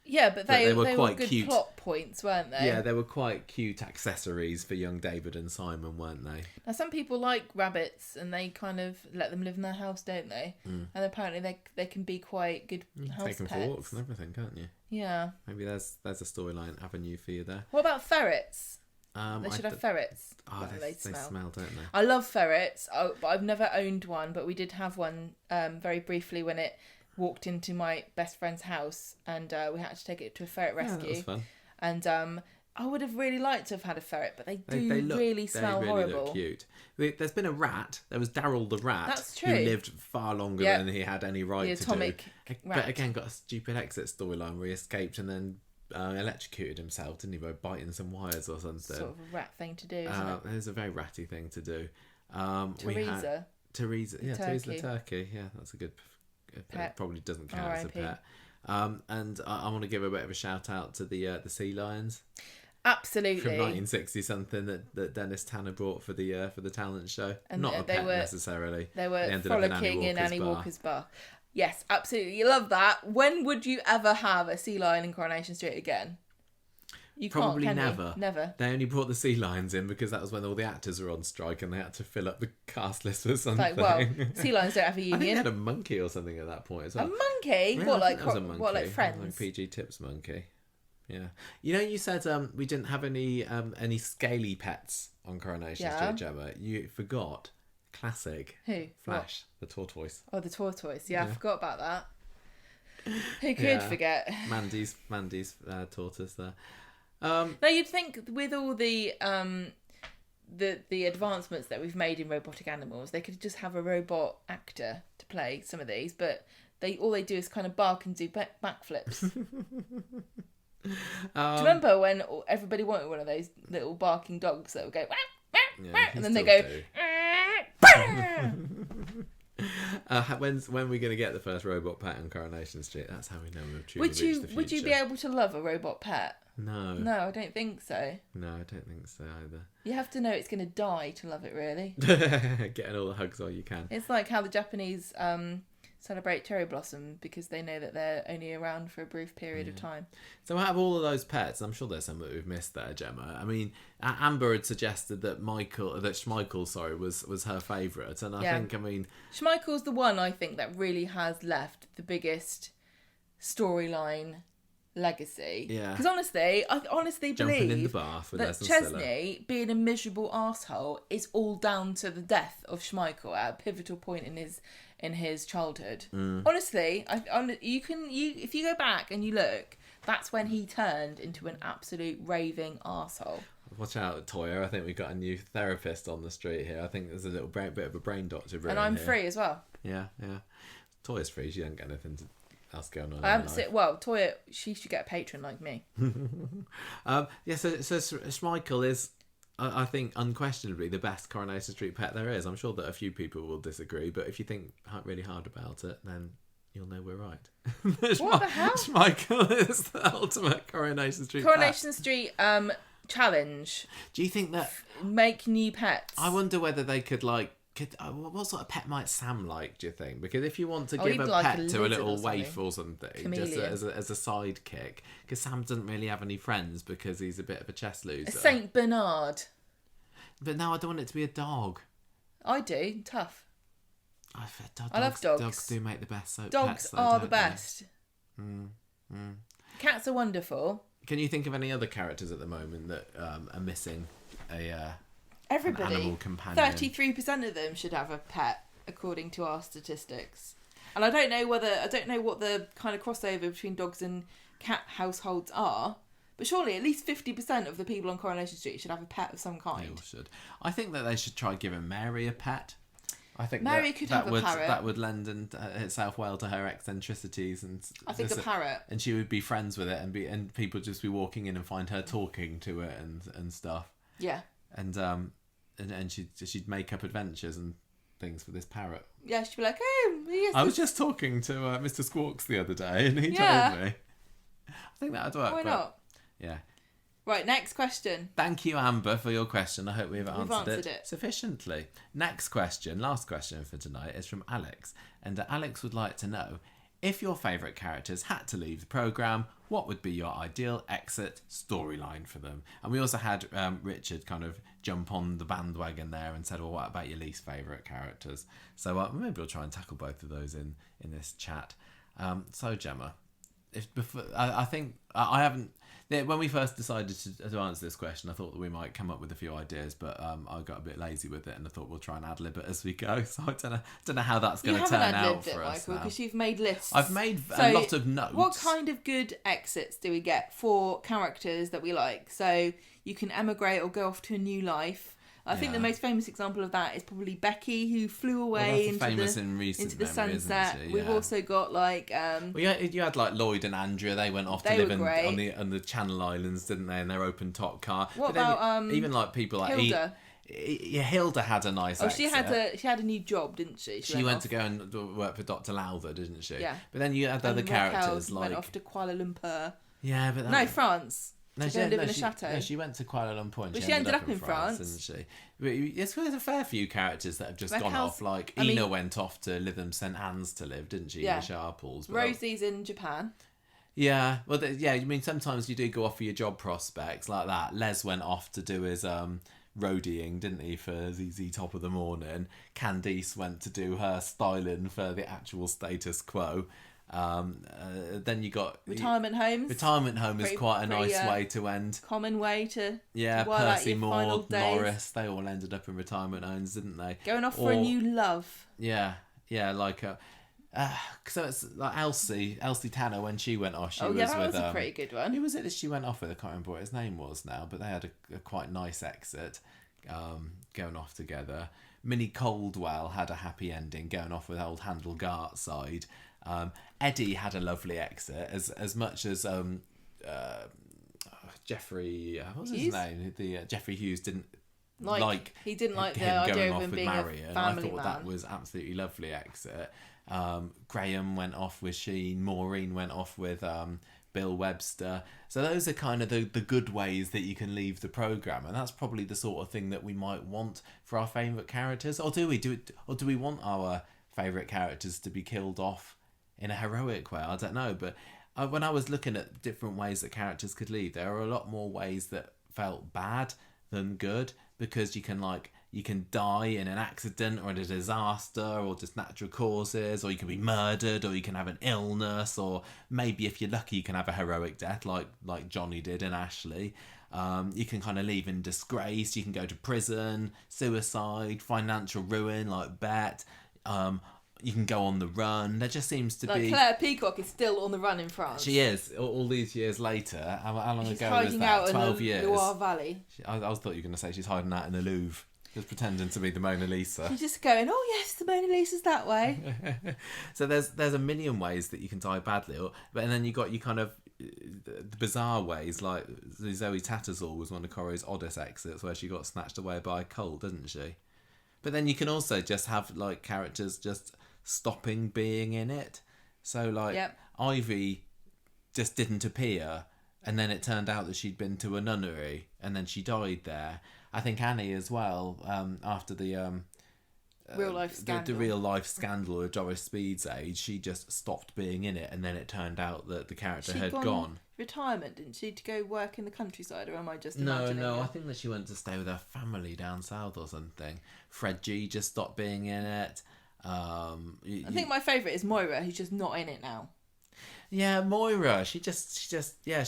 [SPEAKER 2] Yeah, but they were quite good cute plot points, weren't they?
[SPEAKER 1] Yeah, they were quite cute accessories for young David and Simon, weren't they?
[SPEAKER 2] Now, some people like rabbits, and they kind of let them live in their house, don't they? And apparently they can be quite good house
[SPEAKER 1] take them
[SPEAKER 2] pets.
[SPEAKER 1] for walks and everything, can't you?
[SPEAKER 2] Yeah.
[SPEAKER 1] Maybe there's a storyline avenue for you there.
[SPEAKER 2] What about ferrets?
[SPEAKER 1] They
[SPEAKER 2] should have ferrets.
[SPEAKER 1] Oh, they smell, don't they?
[SPEAKER 2] I love ferrets, but I've never owned one, but we did have one very briefly when it walked into my best friend's house, and we had to take it to a ferret rescue.
[SPEAKER 1] Yeah, that was fun.
[SPEAKER 2] And I would have really liked to have had a ferret, but they
[SPEAKER 1] look,
[SPEAKER 2] really smell
[SPEAKER 1] they really
[SPEAKER 2] horrible.
[SPEAKER 1] look cute. There's been a rat. There was Daryl the rat.
[SPEAKER 2] That's true.
[SPEAKER 1] Who lived far longer than he had any right
[SPEAKER 2] the
[SPEAKER 1] to
[SPEAKER 2] atomic
[SPEAKER 1] do.
[SPEAKER 2] rat.
[SPEAKER 1] But again, got a stupid exit storyline where he escaped and then electrocuted himself, didn't he, by biting some wires or something.
[SPEAKER 2] Sort of a rat thing to do, isn't it?
[SPEAKER 1] It's a very ratty thing to do.
[SPEAKER 2] Teresa.
[SPEAKER 1] Teresa the turkey. Yeah, that's a good pet. Probably doesn't count as a pet. And I want to give a bit of a shout out to the sea lions.
[SPEAKER 2] Absolutely.
[SPEAKER 1] From 1960 something that Dennis Tanner brought for the talent show.
[SPEAKER 2] And
[SPEAKER 1] not a pet necessarily.
[SPEAKER 2] They were frolicking in Annie Walker's bar. Yes, absolutely. You love that. When would you ever have a sea lion in Coronation Street again? You
[SPEAKER 1] Probably
[SPEAKER 2] can't,
[SPEAKER 1] never.
[SPEAKER 2] You? Never.
[SPEAKER 1] They only brought the sea lions in because that was when all the actors were on strike and they had to fill up the cast list with something.
[SPEAKER 2] Like, well, sea lions don't have a union.
[SPEAKER 1] I think they had a monkey or something at that point as well.
[SPEAKER 2] A monkey?
[SPEAKER 1] Yeah,
[SPEAKER 2] what, like Friends?
[SPEAKER 1] Like PG Tips monkey. Yeah. You know, you said we didn't have any scaly pets on Coronation Street, Gemma. You forgot classic.
[SPEAKER 2] Who?
[SPEAKER 1] Flash, the tortoise.
[SPEAKER 2] Oh, the tortoise. Yeah, I forgot about that. Who could forget?
[SPEAKER 1] Mandy's tortoise there.
[SPEAKER 2] Now you'd think with all the advancements that we've made in robotic animals, they could just have a robot actor to play some of these, but all they do is kind of bark and do backflips. Do you remember when everybody wanted one of those little barking dogs that would go, and then they go.
[SPEAKER 1] When are we going to get the first robot pet on Coronation Street? That's how we know we've truly reached the future.
[SPEAKER 2] Would you be able to love a robot pet?
[SPEAKER 1] No.
[SPEAKER 2] No, I don't think so.
[SPEAKER 1] No, I don't think so either.
[SPEAKER 2] You have to know it's going to die to love it, really.
[SPEAKER 1] Getting all the hugs all you can.
[SPEAKER 2] It's like how the Japanese celebrate cherry blossom because they know that they're only around for a brief period of time. So
[SPEAKER 1] out of all of those pets, I'm sure there's some that we've missed there, Gemma. I mean, Amber had suggested that Schmeichel, was her favourite, and I think,
[SPEAKER 2] Schmeichel's the one I think that really has left the biggest storyline legacy. Yeah. Because honestly, I honestly
[SPEAKER 1] Jumping
[SPEAKER 2] believe
[SPEAKER 1] in the bath with
[SPEAKER 2] that Chesney being a miserable arsehole is all down to the death of Schmeichel at a pivotal point in his childhood. Honestly, if you go back and you look, that's when he turned into an absolute raving arsehole.
[SPEAKER 1] Watch out, Toya. I think we've got a new therapist on the street here. I think there's a little bit of a brain doctor.
[SPEAKER 2] And I'm free as well.
[SPEAKER 1] Yeah. Toya's free. She don't get anything else going on.
[SPEAKER 2] Toya, she should get a patron like me.
[SPEAKER 1] So Schmeichel is, I think, unquestionably the best Coronation Street pet there is. I'm sure that a few people will disagree, but if you think really hard about it, then you'll know we're right.
[SPEAKER 2] What the hell?
[SPEAKER 1] Schmeichel is the ultimate Coronation Street
[SPEAKER 2] Street challenge.
[SPEAKER 1] Do you think that...
[SPEAKER 2] Make new pets.
[SPEAKER 1] I wonder whether they could, what sort of pet might Sam like, do you think? Because if you want to give a pet to a little waif or something, just as a sidekick, because Sam doesn't really have any friends because he's a bit of a chess loser.
[SPEAKER 2] A Saint Bernard.
[SPEAKER 1] But no, I don't want it to be a dog.
[SPEAKER 2] I do. Tough.
[SPEAKER 1] I love dogs. Dogs do make the best pets.
[SPEAKER 2] Dogs are the best. Cats are wonderful.
[SPEAKER 1] Can you think of any other characters at the moment that are missing
[SPEAKER 2] everybody?
[SPEAKER 1] An animal companion?
[SPEAKER 2] 33% of them should have a pet, according to our statistics. And I don't know what the kind of crossover between dogs and cat households are, but surely at least 50% of the people on Coronation Street should have a pet of some kind.
[SPEAKER 1] They all should. I think that they should try giving Mary a pet. I think
[SPEAKER 2] Mary could have a parrot.
[SPEAKER 1] That would lend itself well to her eccentricities, and
[SPEAKER 2] I think a parrot.
[SPEAKER 1] And she would be friends with it, and people just be walking in and find her talking to it and stuff.
[SPEAKER 2] Yeah.
[SPEAKER 1] And she'd make up adventures and things for this parrot.
[SPEAKER 2] Yeah, she'd be like, "Oh, yes."
[SPEAKER 1] I was just talking to Mr. Squawks the other day, and he told me. I think that would work.
[SPEAKER 2] Why not?
[SPEAKER 1] Yeah.
[SPEAKER 2] Right, next question.
[SPEAKER 1] Thank you, Amber, for your question. I hope we've answered it sufficiently. Next question, last question for tonight, is from Alex. And Alex would like to know, if your favourite characters had to leave the programme, what would be your ideal exit storyline for them? And we also had Richard kind of jump on the bandwagon there and said, well, what about your least favourite characters? So maybe we'll try and tackle both of those in this chat. So, Gemma, I think I haven't. When we first decided to answer this question, I thought that we might come up with a few ideas, but I got a bit lazy with it, and I thought we'll try and ad-lib it as we go. So I don't know how that's going to turn out for us now.
[SPEAKER 2] Because you've made lists.
[SPEAKER 1] I've made a lot of notes.
[SPEAKER 2] What kind of good exits do we get for characters that we like? So you can emigrate or go off to a new life. I think the most famous example of that is probably Becky, who flew away into the sunset. We've also got like
[SPEAKER 1] you had like Lloyd and Andrea. They went off to live on the Channel Islands, didn't they? In their open top car.
[SPEAKER 2] What about
[SPEAKER 1] even like people like
[SPEAKER 2] Hilda?
[SPEAKER 1] Hilda had a nice exit.
[SPEAKER 2] She had a new job, didn't she?
[SPEAKER 1] She went to go and work for Dr. Lowther, didn't she?
[SPEAKER 2] Yeah.
[SPEAKER 1] But then you had other characters like
[SPEAKER 2] went off to Kuala Lumpur.
[SPEAKER 1] Yeah, but
[SPEAKER 2] France. She live in a chateau.
[SPEAKER 1] No, she went to Kuala Lumpur.
[SPEAKER 2] But she ended up in France,
[SPEAKER 1] didn't she? There's a fair few characters that have just gone off. Like Ina went off to Lytham St Anne's to live, didn't she?
[SPEAKER 2] Yeah.
[SPEAKER 1] In the Sharples.
[SPEAKER 2] Rosie's in Japan.
[SPEAKER 1] Yeah, well, I mean, sometimes you do go off for your job prospects like that. Les went off to do his roadieing, didn't he, for ZZ Top of the Morning. Candice went to do her styling for the actual status quo. Then you got
[SPEAKER 2] retirement homes.
[SPEAKER 1] Retirement home is quite a nice way to end.
[SPEAKER 2] Common way to
[SPEAKER 1] Percy Maud, Norris, they all ended up in retirement homes, didn't they?
[SPEAKER 2] Going off for a new love.
[SPEAKER 1] Yeah, like so it's like Elsie Tanner when she went off. That
[SPEAKER 2] was a pretty good one.
[SPEAKER 1] Who was it that she went off with? I can't remember what his name was now, but they had a quite nice exit, going off together. Minnie Coldwell had a happy ending, going off with old Handel Gartside. Eddie had a lovely exit, as much as Jeffrey, what was his name? Jeffrey Hughes didn't like
[SPEAKER 2] he didn't like the
[SPEAKER 1] him
[SPEAKER 2] idea
[SPEAKER 1] going
[SPEAKER 2] of
[SPEAKER 1] off
[SPEAKER 2] him
[SPEAKER 1] with
[SPEAKER 2] being
[SPEAKER 1] Marion.
[SPEAKER 2] a family
[SPEAKER 1] I thought
[SPEAKER 2] man.
[SPEAKER 1] that was absolutely lovely exit. Graham went off with Sheen. Maureen went off with Bill Webster. So those are kind of the good ways that you can leave the programme, and that's probably the sort of thing that we might want for our favourite characters. Or do we want our favourite characters to be killed off in a heroic way? I don't know, but when I was looking at different ways that characters could leave, there are a lot more ways that felt bad than good, because you can die in an accident or in a disaster or just natural causes, or you can be murdered, or you can have an illness, or maybe if you're lucky you can have a heroic death like Johnny did in Ashley. You can kind of leave in disgrace, you can go to prison, suicide, financial ruin like Bet. You can go on the run. There just seems to be...
[SPEAKER 2] Claire Peacock is still on the run in France.
[SPEAKER 1] She is, all these years later. How long
[SPEAKER 2] she's
[SPEAKER 1] ago was that? 12
[SPEAKER 2] years.
[SPEAKER 1] years.
[SPEAKER 2] Loire Valley.
[SPEAKER 1] I thought you were going to say she's hiding out in the Louvre, just pretending to be the Mona Lisa.
[SPEAKER 2] She's just going, oh yes, the Mona Lisa's that way.
[SPEAKER 1] So there's a million ways that you can die badly, but then you got the bizarre ways, like Zoe Tattersall was one of Corrie's oddest exits, where she got snatched away by a colt, didn't she? But then you can also just have like characters just stopping being in it. So Ivy just didn't appear, and then it turned out that she'd been to a nunnery, and then she died there. I think Annie as well, after the
[SPEAKER 2] real life scandal.
[SPEAKER 1] The real life scandal of Doris Speed's age, she just stopped being in it, and then it turned out that the character had gone.
[SPEAKER 2] Retirement, didn't she, to go work in the countryside, or am I just imagining
[SPEAKER 1] No,
[SPEAKER 2] it?
[SPEAKER 1] I think that she went to stay with her family down south or something. Fred G just stopped being in it. I
[SPEAKER 2] think my favourite is Moira, who's just not in it now.
[SPEAKER 1] Yeah, Moira. She's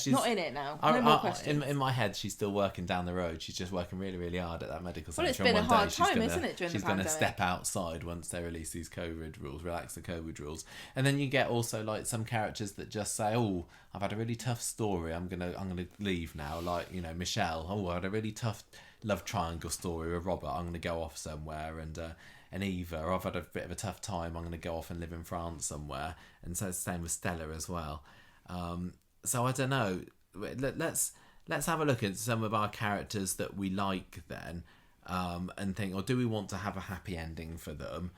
[SPEAKER 2] not in it now. No more questions.
[SPEAKER 1] In my head, she's still working down the road. She's just working really, really hard at that medical centre.
[SPEAKER 2] Well, it's been a hard time, isn't it, during the pandemic?
[SPEAKER 1] She's going to step outside once they release these COVID rules, relax the COVID rules. And then you get also like some characters that just say, "Oh, I've had a really tough story. I'm gonna leave now." Like, Michelle. "Oh, I had a really tough love triangle story with Robert. I'm gonna go off somewhere." And Eva, "I've had a bit of a tough time. I'm going to go off and live in France somewhere." And so it's the same with Stella as well. So I don't know. Let's have a look at some of our characters that we like then, and think, or do we want to have a happy ending for them,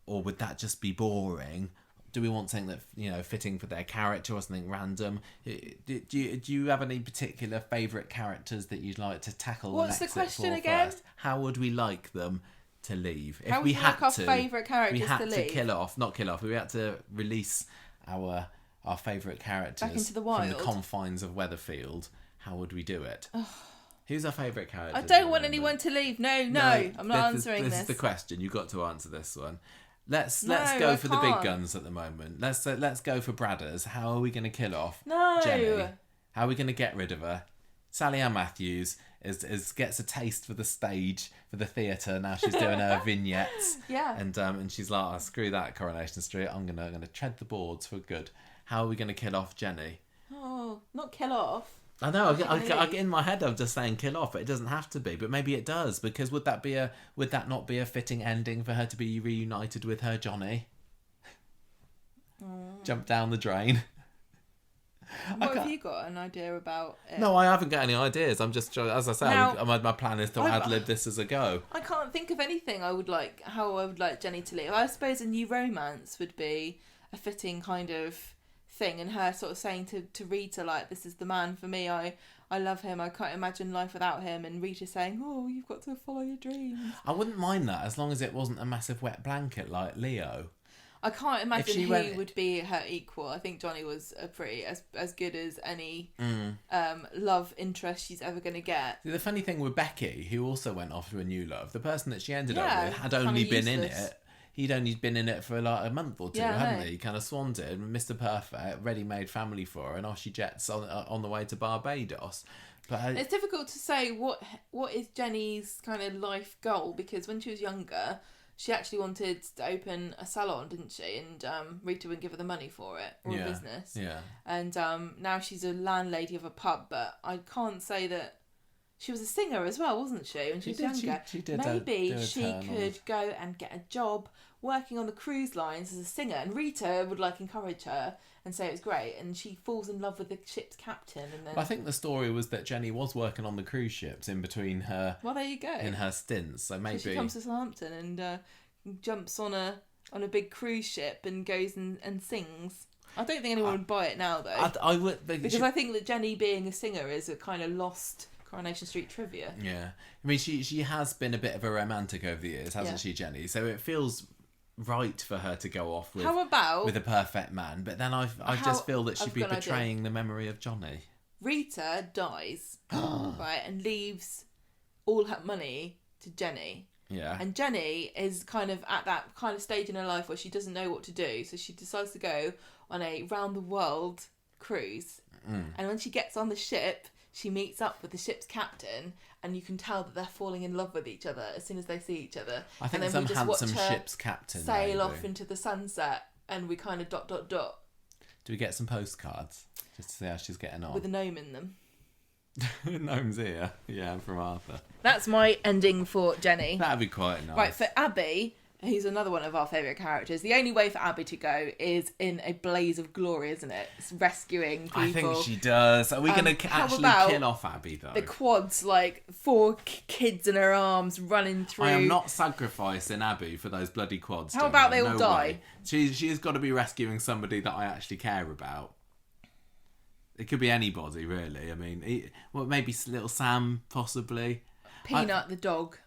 [SPEAKER 1] or would that just be boring? Do we want something that fitting for their character, or something random? Do you have any particular favourite characters that you'd like to tackle?
[SPEAKER 2] What's the question again?
[SPEAKER 1] First? How would we like them to leave?
[SPEAKER 2] How would we like our favourite characters to leave?
[SPEAKER 1] We had to kill off. We had to release our favourite characters
[SPEAKER 2] back into the wild,
[SPEAKER 1] from the confines of Weatherfield. How would we do it? Who's our favourite character?
[SPEAKER 2] I don't want anyone to leave. No, I'm not answering this.
[SPEAKER 1] This is the question. You've got to answer this one. Let's go for the big guns at the moment. Let's go for Bradders. How are we going to kill off Jenny? How are we going to get rid of her? Sally Ann Matthews gets a taste for the stage, for the theatre. Now she's doing her vignettes.
[SPEAKER 2] Yeah.
[SPEAKER 1] And she's like, oh, screw that, Coronation Street. I'm gonna tread the boards for good. How are we going to kill off Jenny?
[SPEAKER 2] Oh, not kill off.
[SPEAKER 1] I know. I in my head I'm just saying kill off, but it doesn't have to be. But maybe it does, because would that not be a fitting ending for her to be reunited with her Johnny? Jump down the drain.
[SPEAKER 2] What have you got an idea about it?
[SPEAKER 1] No, I haven't got any ideas. I'm just, as I say, my plan is to ad-lib this as I go.
[SPEAKER 2] I can't think of anything how I would like Jenny to leave. I suppose a new romance would be a fitting kind of thing, and her sort of saying to Rita, like, this is the man for me, I love him, I can't imagine life without him, and Rita saying, oh, you've got to follow your dreams. I
[SPEAKER 1] wouldn't mind that, as long as it wasn't a massive wet blanket like Leo.
[SPEAKER 2] I can't imagine who would be her equal. I think Johnny was as good as any love interest she's ever going to get.
[SPEAKER 1] The funny thing with Becky, who also went off to a new love, the person that she ended up with had only been in it. He'd only been in it for like a month or two, hadn't he? Kind of swanned it, Mr. Perfect, ready-made family for her, and off she jets on the way to Barbados. But
[SPEAKER 2] it's difficult to say what is Jenny's kind of life goal, because when she was younger, she actually wanted to open a salon, didn't she? And Rita wouldn't give her the money for it, or a business.
[SPEAKER 1] Yeah.
[SPEAKER 2] And now she's a landlady of a pub, but I can't say that. She was a singer as well, wasn't she? When she was younger.
[SPEAKER 1] She did.
[SPEAKER 2] Maybe she could go and get a job working on the cruise lines as a singer, and Rita would encourage her and say it was great, and she falls in love with the ship's captain. And then I
[SPEAKER 1] think the story was that Jenny was working on the cruise ships in between her.
[SPEAKER 2] Well, there you go.
[SPEAKER 1] In her stints, so maybe
[SPEAKER 2] she comes to Southampton and jumps on a big cruise ship and goes and sings. I don't think anyone would buy it now, though.
[SPEAKER 1] I would,
[SPEAKER 2] because I think that Jenny being a singer is a kind of lost Coronation Street trivia.
[SPEAKER 1] Yeah, I mean she has been a bit of a romantic over the years, hasn't she, Jenny? So it feels right for her to go off with with a perfect man, but then I just feel that she'd be betraying the memory of Johnny.
[SPEAKER 2] Rita dies, right, and leaves all her money to Jenny.
[SPEAKER 1] Yeah.
[SPEAKER 2] And Jenny is kind of at that kind of stage in her life where she doesn't know what to do, so she decides to go on a round the world cruise. And when she gets on the ship, she meets up with the ship's captain, and you can tell that they're falling in love with each other as soon as they see each other.
[SPEAKER 1] I think
[SPEAKER 2] and
[SPEAKER 1] then some handsome ship's captain
[SPEAKER 2] sail off into the sunset, and we kind of ... Do
[SPEAKER 1] we get some postcards just to see how she's getting on
[SPEAKER 2] with a gnome in them?
[SPEAKER 1] Gnome's ear, yeah, from Arthur.
[SPEAKER 2] That's my ending for Jenny.
[SPEAKER 1] That'd be quite nice.
[SPEAKER 2] Right, for Abby, who's another one of our favourite characters, the only way for Abby to go is in a blaze of glory, isn't it? It's rescuing people.
[SPEAKER 1] I think she does. Are we going to actually kill off Abby, though?
[SPEAKER 2] The quads, 4 kids in her arms running through.
[SPEAKER 1] I am not sacrificing Abby for those bloody quads.
[SPEAKER 2] How about they all die?
[SPEAKER 1] She's got to be rescuing somebody that I actually care about. It could be anybody, really. I mean, maybe little Sam, possibly.
[SPEAKER 2] Peanut, the dog.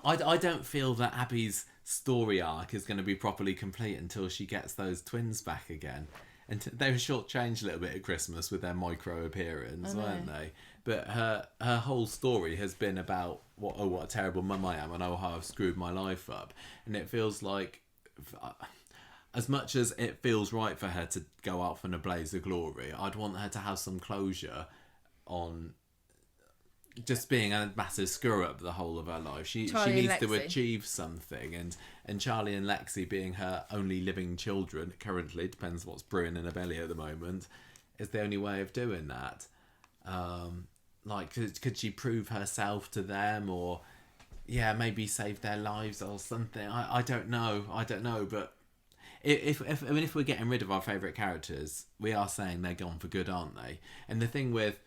[SPEAKER 1] I don't feel that Abby's story arc is going to be properly complete until she gets those twins back again. And they were shortchanged a little bit at Christmas with their micro appearance, weren't they? But her whole story has been about what a terrible mum I am, and how I've screwed my life up. And it feels like, as much as it feels right for her to go out in a blaze of glory, I'd want her to have some closure on just being a massive screw up the whole of her life. She needs to achieve something, and Charlie and Lexi being her only living children currently, depends what's brewing in her belly at the moment, is the only way of doing that. Could she prove herself to them, or maybe save their lives or something? I don't know, but if we're getting rid of our favourite characters, we are saying they're gone for good, aren't they? And the thing with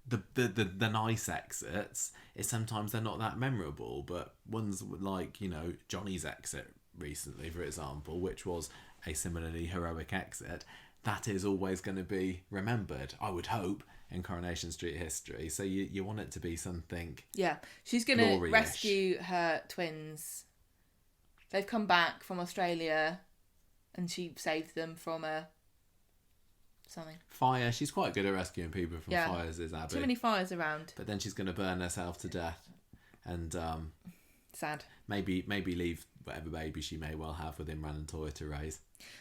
[SPEAKER 1] the nice exits is sometimes they're not that memorable, but ones like, Johnny's exit recently, for example, which was a similarly heroic exit, that is always going to be remembered, I would hope, in Coronation Street history. So you want it to be something. Yeah, she's going to rescue her twins. They've come back from Australia, and she saved them from something. Fire. She's quite good at rescuing people from fires, is Abby. Too many fires around. But then she's going to burn herself to death, and sad. Maybe leave whatever baby she may well have with Imran and Toya to raise.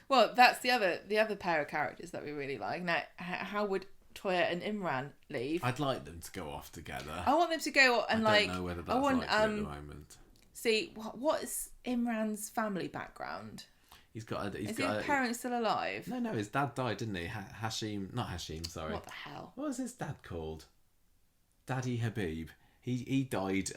[SPEAKER 2] Well, that's the other pair of characters that we really like. Now, how would Toya and Imran leave?
[SPEAKER 1] I'd like them to go off together.
[SPEAKER 2] I want them to go and
[SPEAKER 1] I don't know whether that's likely at the moment.
[SPEAKER 2] See, what is Imran's family background?
[SPEAKER 1] Is his
[SPEAKER 2] parents still alive?
[SPEAKER 1] No, his dad died, didn't he? Not Hashim, sorry.
[SPEAKER 2] What the hell?
[SPEAKER 1] What was his dad called? Daddy Habib. He died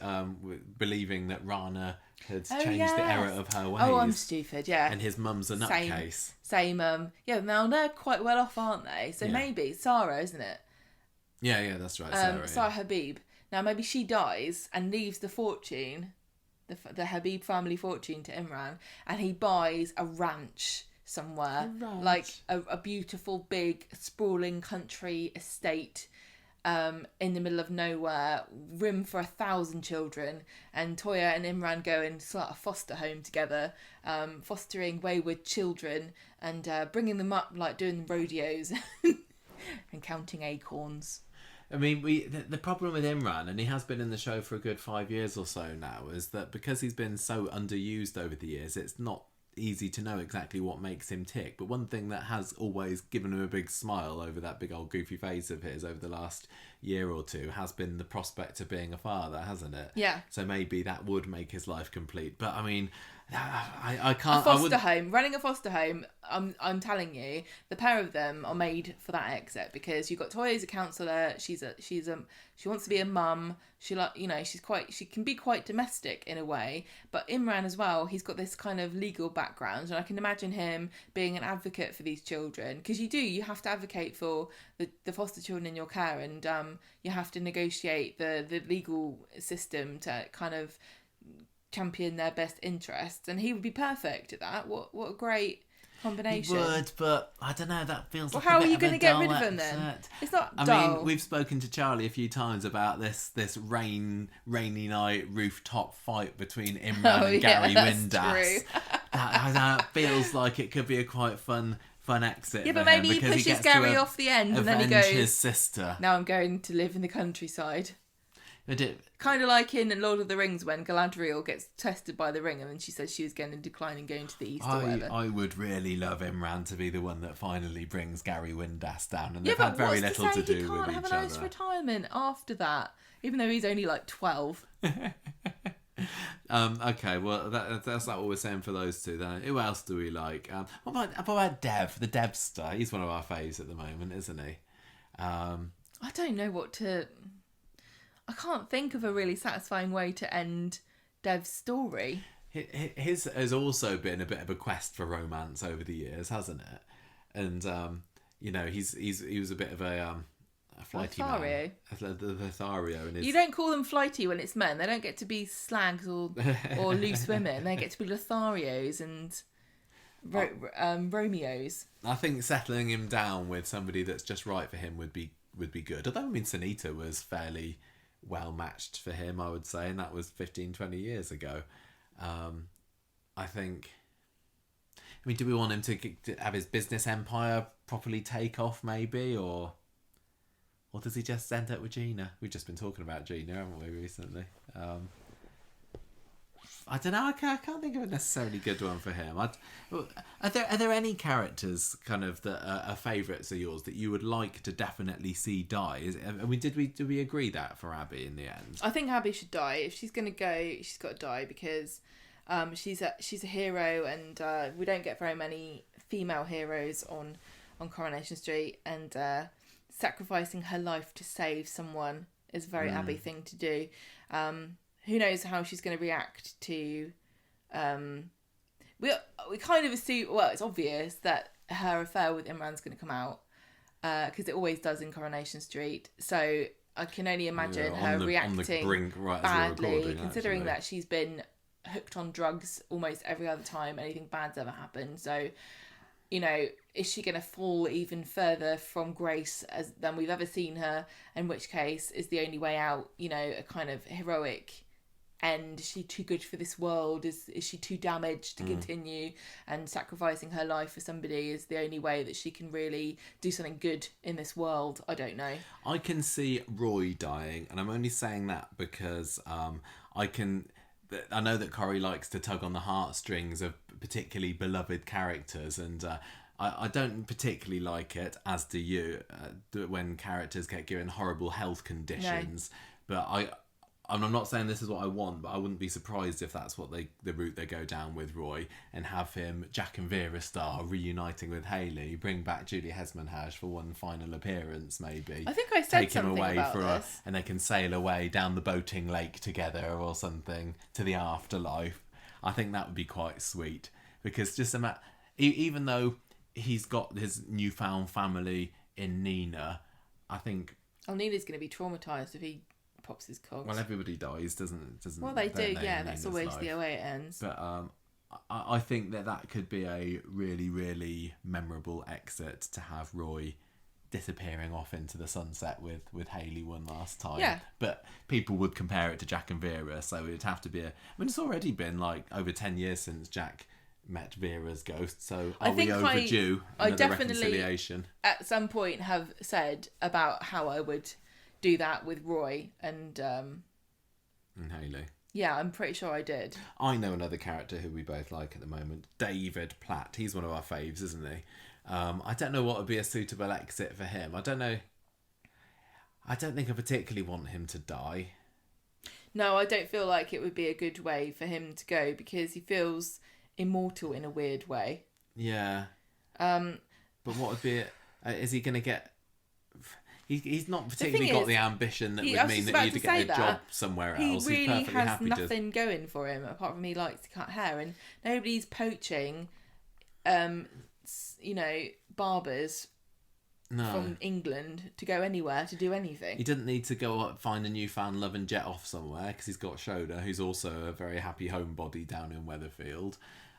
[SPEAKER 1] believing that Rana had changed the error of her ways.
[SPEAKER 2] Oh, I'm stupid, yeah.
[SPEAKER 1] And his mum's a nutcase.
[SPEAKER 2] Same, yeah, now they're quite well off, aren't they? So maybe Sarah, isn't it?
[SPEAKER 1] Yeah, that's right,
[SPEAKER 2] Sarah Habib. Now, maybe she dies and leaves the fortune, the Habib family fortune to Imran, and he buys a ranch somewhere. Like a beautiful, big, sprawling country estate in the middle of nowhere, room for 1,000 children, and Toya and Imran go and start a foster home together, fostering wayward children and bringing them up, like doing rodeos and counting acorns.
[SPEAKER 1] I mean, the problem with Imran, and he has been in the show for a good 5 years or so now, is that because he's been so underused over the years, it's not easy to know exactly what makes him tick. But one thing that has always given him a big smile over that big old goofy face of his over the last year or two has been the prospect of being a father, hasn't it?
[SPEAKER 2] Yeah.
[SPEAKER 1] So maybe that would make his life complete. But I mean, I can't.
[SPEAKER 2] Running a foster home. I'm telling you, the pair of them are made for that exit, because you've got Toya as a counsellor. She wants to be a mum. She can be quite domestic in a way. But Imran as well, he's got this kind of legal background, and I can imagine him being an advocate for these children, because you have to advocate for the foster children in your care, and you have to negotiate the legal system to kind of champion their best interests, and he would be perfect at that. What a great combination.
[SPEAKER 1] He would, but I don't know, that feels like
[SPEAKER 2] how
[SPEAKER 1] a bit
[SPEAKER 2] are you
[SPEAKER 1] of
[SPEAKER 2] going
[SPEAKER 1] a
[SPEAKER 2] to get
[SPEAKER 1] dull
[SPEAKER 2] rid of him
[SPEAKER 1] excerpt.
[SPEAKER 2] then? It's not
[SPEAKER 1] I
[SPEAKER 2] dull.
[SPEAKER 1] mean, we've spoken to Charlie a few times about this rainy night rooftop fight between Imran and Gary Windass. That feels like it could be a quite fun exit.
[SPEAKER 2] Yeah, but maybe he pushes Gary off the end, and then he goes,
[SPEAKER 1] his sister.
[SPEAKER 2] Now I'm going to live in the countryside. Kind of like in Lord of the Rings when Galadriel gets tested by the ring, and then she says she was going to decline and going to the east or whatever.
[SPEAKER 1] I would really love Imran to be the one that finally brings Gary Windass down, and
[SPEAKER 2] yeah,
[SPEAKER 1] they've had very little to do with each other.
[SPEAKER 2] He can't have a nice retirement after that, even though he's only like 12.
[SPEAKER 1] Okay, well that's not what we're saying for those two then. Who else do we like? What about Dev, the Devster? He's one of our faves at the moment, isn't he?
[SPEAKER 2] I don't know what to... I can't think of a really satisfying way to end Dev's story.
[SPEAKER 1] His has also been a bit of a quest for romance over the years, hasn't it? And he was a bit of a flighty man. Lothario. And
[SPEAKER 2] you don't call them flighty when it's men. They don't get to be slags or loose women. They get to be Lotharios and Romeos.
[SPEAKER 1] I think settling him down with somebody that's just right for him would be good. Although, I mean, Sunita was fairly well matched for him, I would say, and that was 15-20 years ago. I mean, do we want him to have his business empire properly take off, maybe, or does he just end up with Gina? We've just been talking about Gina, haven't we, recently? I don't know. I can't think of a necessarily good one for him. Are there any characters kind of that are favourites of yours that you would like to definitely see die? Did we agree that for Abby in the end?
[SPEAKER 2] I think Abby should die. If she's going to go, she's got to die, because she's a hero, and we don't get very many female heroes on Coronation Street, and sacrificing her life to save someone is a very Abby thing to do. Who knows how she's going to react to... We kind of assume... Well, it's obvious that her affair with Imran's going to come out, because it always does in Coronation Street. So I can only imagine her reacting on the brink, right, badly, considering that she's been hooked on drugs almost every other time anything bad's ever happened. So, is she going to fall even further from grace than we've ever seen her? In which case, is the only way out, a kind of heroic end? Is she too good for this world? Is she too damaged to continue? And sacrificing her life for somebody is the only way that she can really do something good in this world. I don't know.
[SPEAKER 1] I can see Roy dying, and I'm only saying that because I can I know that Corrie likes to tug on the heartstrings of particularly beloved characters, and I don't particularly like it, as do you, when characters get given horrible health conditions. No. But I'm not saying this is what I want, but I wouldn't be surprised if that's what the route they go down with Roy, and have him, Jack and Vera star, reuniting with Hayley, bring back Julie Hesmonhash for one final appearance, maybe.
[SPEAKER 2] I think I said take something him away about this.
[SPEAKER 1] And they can sail away down the boating lake together or something to the afterlife. I think that would be quite sweet, because just even though he's got his newfound family in Nina, I think...
[SPEAKER 2] Oh, Nina's going to be traumatised if he pops his cogs.
[SPEAKER 1] Well, everybody dies, doesn't?
[SPEAKER 2] Well, they do, yeah. That's always the way it ends.
[SPEAKER 1] But I think that could be a really, really memorable exit, to have Roy disappearing off into the sunset with Hayley one last time.
[SPEAKER 2] Yeah.
[SPEAKER 1] But people would compare it to Jack and Vera, so it'd have to be it's already been like over 10 years since Jack met Vera's ghost, so are we overdue another reconciliation?
[SPEAKER 2] At some point have said about how I would do that with Roy and
[SPEAKER 1] Hayley.
[SPEAKER 2] Yeah, I'm pretty sure I did.
[SPEAKER 1] I know another character who we both like at the moment, David Platt. He's one of our faves, isn't he? I don't know what would be a suitable exit for him. I don't know. I don't think I particularly want him to die.
[SPEAKER 2] No, I don't feel like it would be a good way for him to go, because he feels immortal in a weird way.
[SPEAKER 1] Yeah. But what would be it? Is he going to get... He's not particularly got the ambition that would mean that he'd get a job somewhere else.
[SPEAKER 2] He really
[SPEAKER 1] He's perfectly
[SPEAKER 2] has
[SPEAKER 1] happy
[SPEAKER 2] nothing going for him, apart from he likes to cut hair, and nobody's poaching, barbers from England to go anywhere to do anything.
[SPEAKER 1] He didn't need to go up, find a newfound love and jet off somewhere, because he's got Shoda, who's also a very happy homebody down in Weatherfield.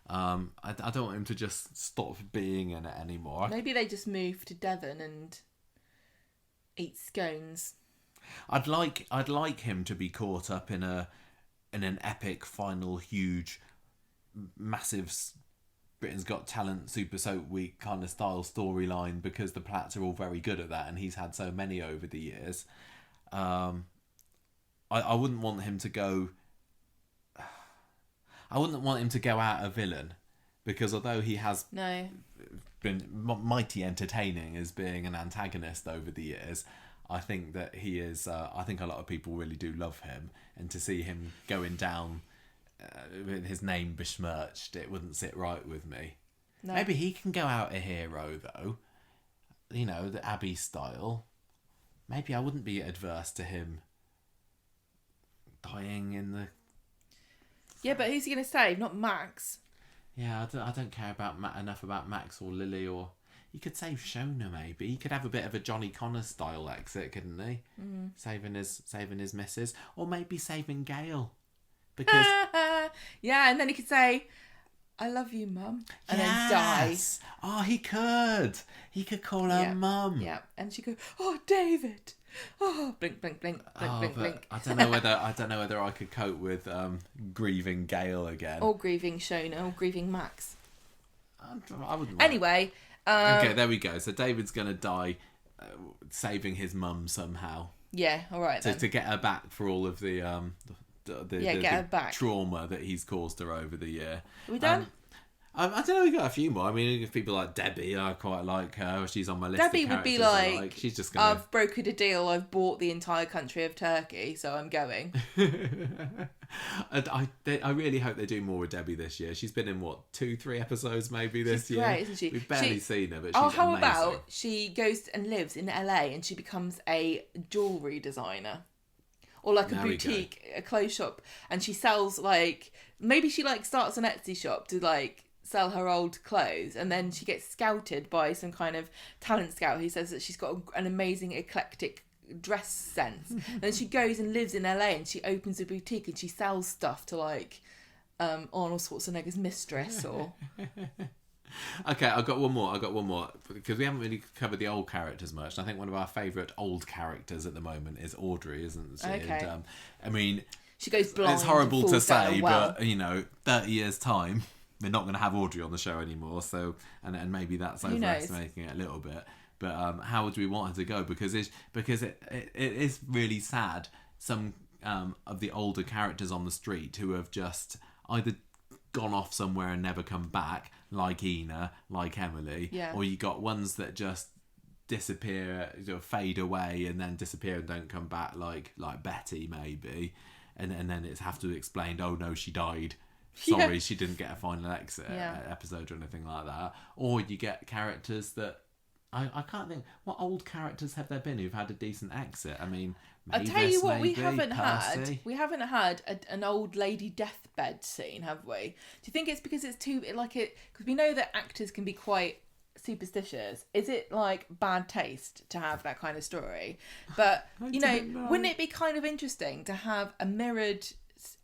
[SPEAKER 1] I don't want him to just stop being in it anymore.
[SPEAKER 2] Maybe they just move to Devon and eat scones.
[SPEAKER 1] I'd like him to be caught up in an epic final, huge, massive Britain's Got Talent Super Soap Week kind of style storyline, because the Platts are all very good at that, and he's had so many over the years. I wouldn't want him to go. I wouldn't want him to go out a villain, because although he has been mighty entertaining as being an antagonist over the years, I think that he is. I think a lot of people really do love him, and to see him going down with his name besmirched, it wouldn't sit right with me. No. Maybe he can go out a hero though, the Abbey style. Maybe I wouldn't be adverse to him dying in the...
[SPEAKER 2] Yeah, but who's he going to save? Not Max.
[SPEAKER 1] Yeah, I don't care enough about Max or Lily, or... You could save Shona, maybe. He could have a bit of a Johnny Connor style exit, couldn't he? Mm. Saving his missus. Or maybe saving Gail. Because...
[SPEAKER 2] yeah, and then he could say, I love you, Mum. And then die.
[SPEAKER 1] Oh, he could. He could call her Mum.
[SPEAKER 2] Yeah, and she go, oh, David. Oh, blink, blink, blink, blink, blink, blink.
[SPEAKER 1] I don't know whether I could cope with grieving Gail again.
[SPEAKER 2] Or grieving Shona, or grieving Max.
[SPEAKER 1] I wouldn't.
[SPEAKER 2] Anyway.
[SPEAKER 1] Okay, there we go. So David's going to die saving his mum somehow.
[SPEAKER 2] Yeah, all right then.
[SPEAKER 1] To get her back for all of the trauma that he's caused her over the year.
[SPEAKER 2] Are we done?
[SPEAKER 1] I don't know, we got a few more. I mean, if people like Debbie, I quite like her. She's on my list.
[SPEAKER 2] Debbie would be like,
[SPEAKER 1] she's just gonna...
[SPEAKER 2] I've brokered a deal. I've bought the entire country of Turkey, so I'm going.
[SPEAKER 1] I really hope they do more with Debbie this year. She's been in 2-3 episodes maybe this year.
[SPEAKER 2] Great, isn't she?
[SPEAKER 1] We've barely seen her, but she's
[SPEAKER 2] how
[SPEAKER 1] amazing.
[SPEAKER 2] About she goes and lives in LA and she becomes a jewellery designer? Or like a boutique, a clothes shop, and she sells maybe she starts an Etsy shop to sell her old clothes, and then she gets scouted by some kind of talent scout who says that she's got an amazing eclectic dress sense. And then she goes and lives in LA and she opens a boutique and she sells stuff to Arnold Schwarzenegger's mistress or...
[SPEAKER 1] Okay, I've got one more because we haven't really covered the old characters much. And I think one of our favourite old characters at the moment is Audrey, isn't she?
[SPEAKER 2] Okay.
[SPEAKER 1] And, I mean,
[SPEAKER 2] she goes blind.
[SPEAKER 1] It's horrible to say, but 30 yeyears time, we're not going to have Audrey on the show anymore. So, and maybe that's overestimating it a little bit. But how would we want her to go? Because it is really sad. Some of the older characters on the street who have just either gone off somewhere and never come back, like Ina, like Emily, or you got ones that just disappear, fade away and then disappear and don't come back, like Betty maybe, and then it's have to explain, oh no, she died, sorry, she didn't get a final exit episode or anything like that. Or you get characters that I can't think, what old characters have there been who've had a decent exit? I mean,
[SPEAKER 2] I'll tell you what,
[SPEAKER 1] maybe,
[SPEAKER 2] we haven't
[SPEAKER 1] Percy.
[SPEAKER 2] had an old lady deathbed scene, have we? Do you think it's because it's too, because we know that actors can be quite superstitious. Is it like bad taste to have that kind of story? But, wouldn't it be kind of interesting to have a mirrored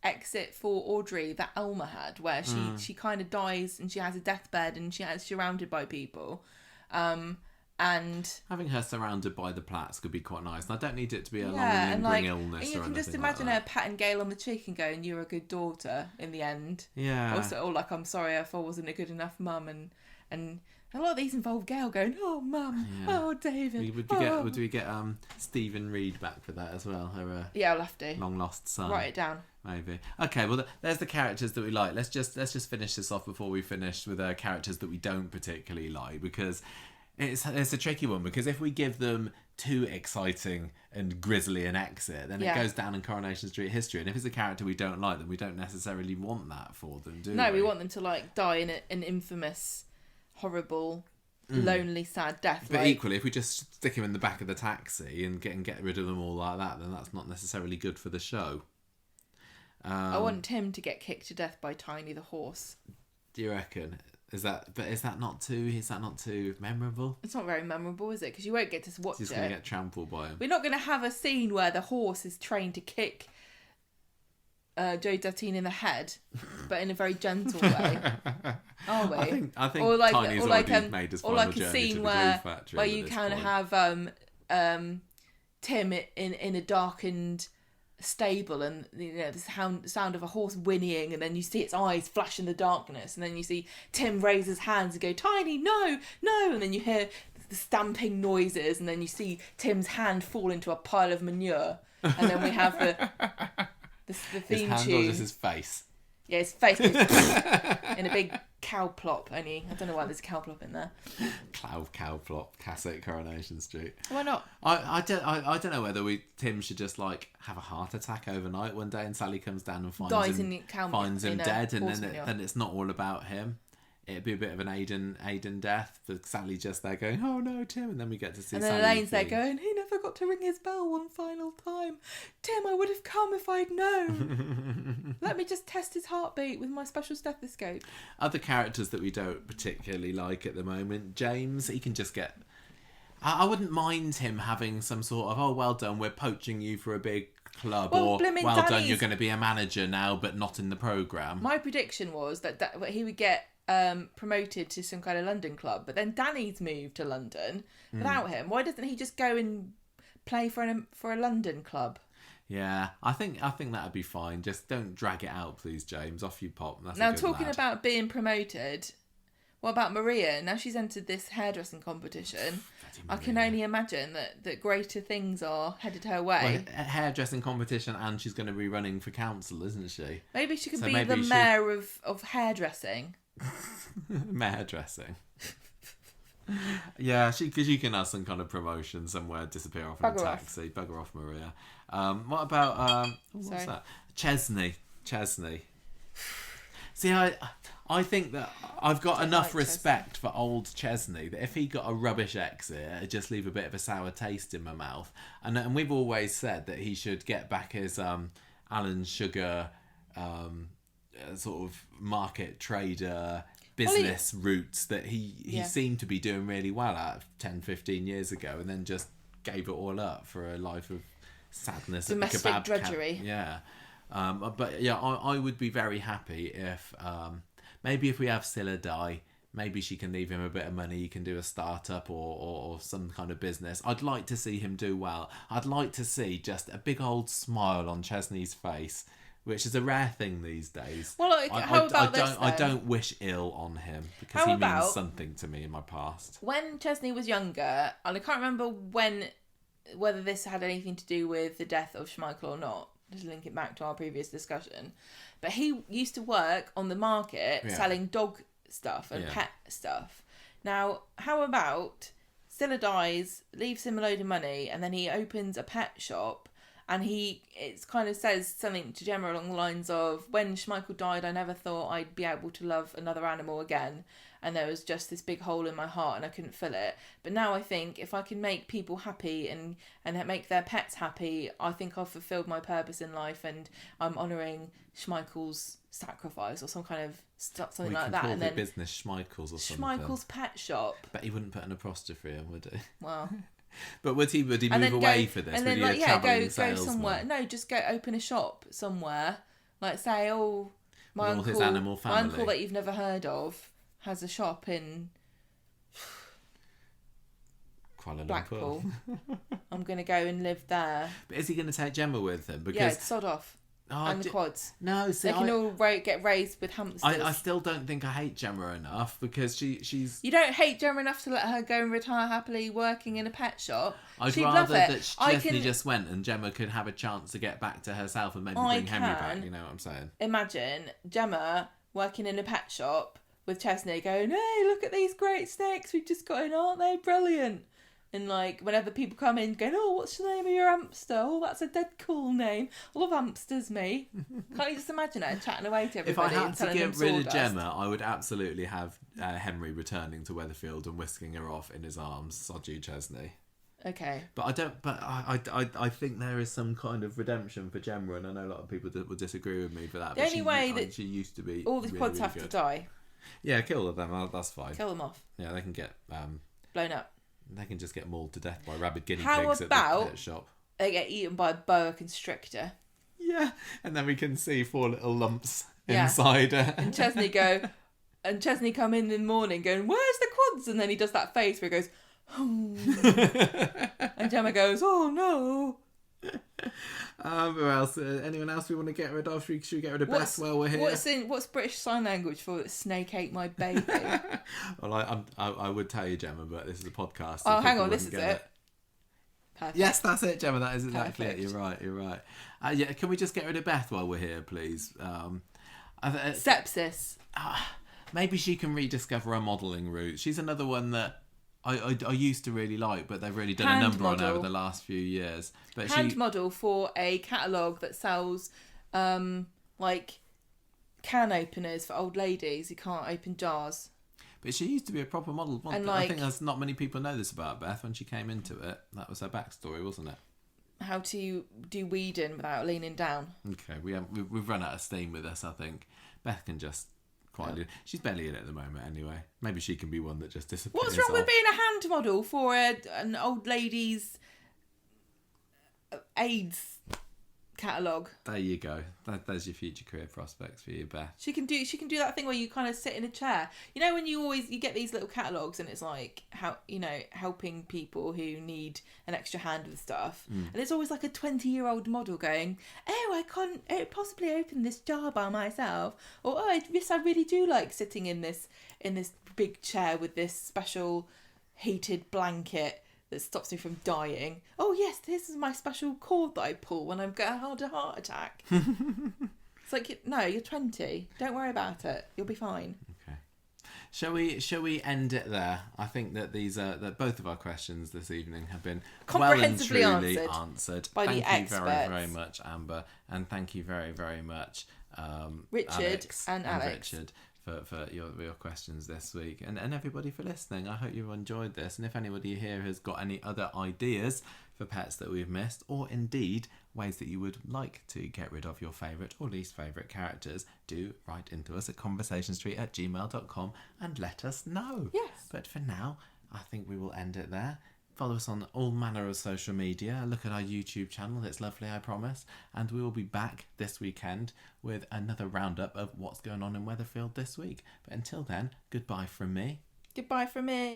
[SPEAKER 2] exit for Audrey that Elma had, where she kind of dies and she has a deathbed and she's surrounded by people, and
[SPEAKER 1] having her surrounded by the Platts could be quite nice. And I don't need it to be a long lingering illness.
[SPEAKER 2] And you
[SPEAKER 1] or
[SPEAKER 2] can just
[SPEAKER 1] anything
[SPEAKER 2] imagine
[SPEAKER 1] like
[SPEAKER 2] her patting Gail on the cheek and going, "You're a good daughter." In the end, or like, "I'm sorry if I wasn't a good enough mum," and a lot of these involve Gail going, "Oh, mum, oh, David."
[SPEAKER 1] Would we get Stephen Reed back for that as well? Her
[SPEAKER 2] I'll have to
[SPEAKER 1] long lost son.
[SPEAKER 2] Write it down.
[SPEAKER 1] Maybe. Okay, well, there's the characters that we like. Let's just finish this off before we finish with characters that we don't particularly like, because it's a tricky one, because if we give them too exciting and grisly an exit, then it goes down in Coronation Street history. And if it's a character we don't like, then we don't necessarily want that for them, do we?
[SPEAKER 2] No, we want them to die in an infamous, horrible, lonely, sad death.
[SPEAKER 1] But equally, if we just stick him in the back of the taxi and get rid of them all like that, then that's not necessarily good for the show.
[SPEAKER 2] I want Tim to get kicked to death by Tiny the horse.
[SPEAKER 1] Do you reckon? Is that not too memorable?
[SPEAKER 2] It's not very memorable, is it? Because you won't get to watch it.
[SPEAKER 1] He's going to get trampled by him.
[SPEAKER 2] We're not going to have a scene where the horse is trained to kick Joe Datine in the head, but in a very gentle way. Are we?
[SPEAKER 1] I think Tiny's already made his final journey
[SPEAKER 2] a scene
[SPEAKER 1] to the
[SPEAKER 2] where
[SPEAKER 1] glue factory
[SPEAKER 2] where you kind of have Tim in a darkened stable, and the sound of a horse whinnying, and then you see its eyes flash in the darkness, and then you see Tim raise his hands and go, "Tiny, no, no," and then you hear the stamping noises, and then you see Tim's hand fall into a pile of manure, and then we have the theme
[SPEAKER 1] his hand
[SPEAKER 2] tune.
[SPEAKER 1] or just his face?
[SPEAKER 2] Yeah, his face goes in a big cow plop. Only I don't know why there's a cow plop in there.
[SPEAKER 1] Cow plop, classic Coronation Street.
[SPEAKER 2] Why not?
[SPEAKER 1] I don't know whether Tim should just have a heart attack overnight one day, and Sally comes down and finds him dead, and then it's not all about him. It'd be a bit of an Aidan death, but Sally just there going, "Oh no, Tim," and then we get to see.
[SPEAKER 2] And then Elaine's there going, "He never got to ring his bell one final time. Tim, I would have come if I'd known. Let me just test his heartbeat with my special stethoscope."
[SPEAKER 1] Other characters that we don't particularly like at the moment, James, he can just get. I wouldn't mind him having some sort of, "Oh, well done, we're poaching you for a big club," or "Well done, you're going to be a manager now, but not in the programme."
[SPEAKER 2] My prediction was that he would get promoted to some kind of London club, but then Danny's moved to London without him. Why doesn't he just go and play for a London club?
[SPEAKER 1] Yeah, I think that'd be fine. Just don't drag it out, please, James. Off you pop. That's
[SPEAKER 2] now,
[SPEAKER 1] a good
[SPEAKER 2] talking
[SPEAKER 1] lad.
[SPEAKER 2] About being promoted, what about Maria? Now she's entered this hairdressing competition. I can only imagine that greater things are headed her way.
[SPEAKER 1] Well, a hairdressing competition, and she's going to be running for council, isn't she?
[SPEAKER 2] Maybe she could be the mayor of hairdressing.
[SPEAKER 1] Mayor dressing. Yeah, because you can have some kind of promotion somewhere, disappear off in a taxi. Bugger off, Maria. What about what's that? Chesney. See, I think that I've got enough respect for old Chesney that if he got a rubbish exit, it'd just leave a bit of a sour taste in my mouth. And we've always said that he should get back his Alan Sugar sort of market trader business roots that he seemed to be doing really well at 10-15 years ago, and then just gave it all up for a life of sadness,
[SPEAKER 2] domestic
[SPEAKER 1] at the kebab
[SPEAKER 2] drudgery.
[SPEAKER 1] But yeah, I would be very happy if maybe if we have Scylla die, maybe she can leave him a bit of money, he can do a startup or some kind of business. I'd like to see him do well. I'd like to see just a big old smile on Chesney's face, which is a rare thing these days.
[SPEAKER 2] Well,
[SPEAKER 1] I don't wish ill on him, because he means something to me in my past.
[SPEAKER 2] When Chesney was younger, and I can't remember whether this had anything to do with the death of Schmeichel or not, just link it back to our previous discussion, but he used to work on the market selling dog stuff and pet stuff. Now, how about Scylla dies, leaves him a load of money, and then he opens a pet shop, and it kind of says something to Gemma along the lines of, when Schmeichel died, I never thought I'd be able to love another animal again, and there was just this big hole in my heart and I couldn't fill it. But now I think if I can make people happy and make their pets happy, I think I've fulfilled my purpose in life, and I'm honouring Schmeichel's sacrifice or some kind of something like that. And then
[SPEAKER 1] business Schmeichel's or something.
[SPEAKER 2] Schmeichel's pet shop.
[SPEAKER 1] But he wouldn't put an apostrophe in, would he?
[SPEAKER 2] Well...
[SPEAKER 1] But would he move away for this?
[SPEAKER 2] And then go somewhere. No, just go open a shop somewhere. Like say, my uncle,
[SPEAKER 1] his animal family.
[SPEAKER 2] My uncle that you've never heard of has a shop in
[SPEAKER 1] Kuala Lumpur.
[SPEAKER 2] Blackpool. I'm going to go and live there.
[SPEAKER 1] But is he going to take Gemma with him? Because
[SPEAKER 2] sod off. And the quads.
[SPEAKER 1] No, see,
[SPEAKER 2] they can all get raised with hamsters.
[SPEAKER 1] I still don't think I hate Gemma enough, because she's...
[SPEAKER 2] You don't hate Gemma enough to let her go and retire happily working in a pet shop?
[SPEAKER 1] I'd rather that Chesney just went and Gemma could have a chance to get back to herself and maybe bring Henry back, you know what I'm saying?
[SPEAKER 2] Imagine Gemma working in a pet shop with Chesney going, hey, look at these great snakes we've just got in, aren't they brilliant? And like whenever people come in going, oh, what's the name of your hamster? Oh, that's a dead cool name. I love hamsters, me. Can't you just imagine her chatting away to everybody?
[SPEAKER 1] If I had to get rid of Gemma, I would absolutely have Henry returning to Weatherfield and whisking her off in his arms. Sod you, Chesney.
[SPEAKER 2] Okay.
[SPEAKER 1] But I don't. But I think there is some kind of redemption for Gemma, and I know a lot of people will disagree with me for that.
[SPEAKER 2] The only way that
[SPEAKER 1] she used to be.
[SPEAKER 2] All the
[SPEAKER 1] really,
[SPEAKER 2] quads
[SPEAKER 1] really
[SPEAKER 2] have
[SPEAKER 1] good.
[SPEAKER 2] to die.
[SPEAKER 1] Yeah, kill them. That's fine.
[SPEAKER 2] Kill them off.
[SPEAKER 1] Yeah, they can get
[SPEAKER 2] blown up.
[SPEAKER 1] They can just get mauled to death by rabid guinea
[SPEAKER 2] How
[SPEAKER 1] pigs at the pet shop.
[SPEAKER 2] They get eaten by a boa constrictor.
[SPEAKER 1] Yeah, and then we can see 4 little lumps inside her.
[SPEAKER 2] And Chesney come in the morning going, where's the quads? And then he does that face where he goes, oh. And Gemma goes, oh no.
[SPEAKER 1] Who else? Anyone else we want to get rid of? Should we get rid of Beth while we're here?
[SPEAKER 2] What's British Sign Language for snake ate my baby?
[SPEAKER 1] Well, I would tell you, Gemma, but this is a podcast.
[SPEAKER 2] Oh, hang on, this is it. Perfect.
[SPEAKER 1] Yes, that's it, Gemma. That is exactly
[SPEAKER 2] Perfect.
[SPEAKER 1] it. You're right. Yeah, can we just get rid of Beth while we're here, please?
[SPEAKER 2] Sepsis.
[SPEAKER 1] Maybe she can rediscover her modelling route. She's another one that I used to really like, but they've really done a number on her over the last few years. But
[SPEAKER 2] Model for a catalogue that sells like can openers for old ladies who can't open jars.
[SPEAKER 1] But she used to be a proper model. And I think there's not many people know this about Beth. When she came into it, that was her backstory, wasn't it?
[SPEAKER 2] How to do weeding without leaning down.
[SPEAKER 1] Okay, we've run out of steam with this, I think. Beth can just... She's barely in it at the moment anyway. Maybe she can be one that just disappears.
[SPEAKER 2] What's wrong with being a hand model for an old lady's AIDS catalogue?
[SPEAKER 1] There you go. There's your future career prospects for you, Beth.
[SPEAKER 2] She can do that thing where you kind of sit in a chair. You know when you get these little catalogues and it's like helping people who need an extra hand with stuff. And it's always like a 20-year-old model going, oh, I can't possibly open this jar by myself, or oh, yes, I really do like sitting in this big chair with this special heated blanket that stops me from dying. Oh yes, this is my special cord that I pull when I'm getting a heart attack. It's like, no, you're 20. Don't worry about it. You'll be fine.
[SPEAKER 1] Okay. Shall we end it there? I think that that both of our questions this evening have been
[SPEAKER 2] comprehensively
[SPEAKER 1] answered
[SPEAKER 2] by the experts.
[SPEAKER 1] Thank you very, very much, Amber, and thank you very, very much,
[SPEAKER 2] Richard and Alex.
[SPEAKER 1] Richard. For your questions this week, and everybody for listening. I hope you've enjoyed this, and if anybody here has got any other ideas for pets that we've missed, or indeed ways that you would like to get rid of your favourite or least favourite characters, do write into us at conversationstreet@gmail.com and let us know.
[SPEAKER 2] Yes.
[SPEAKER 1] But for now, I think we will end it there. Follow us on all manner of social media. Look at our YouTube channel. It's lovely, I promise. And we will be back this weekend with another roundup of what's going on in Weatherfield this week. But until then, goodbye from me.
[SPEAKER 2] Goodbye from me.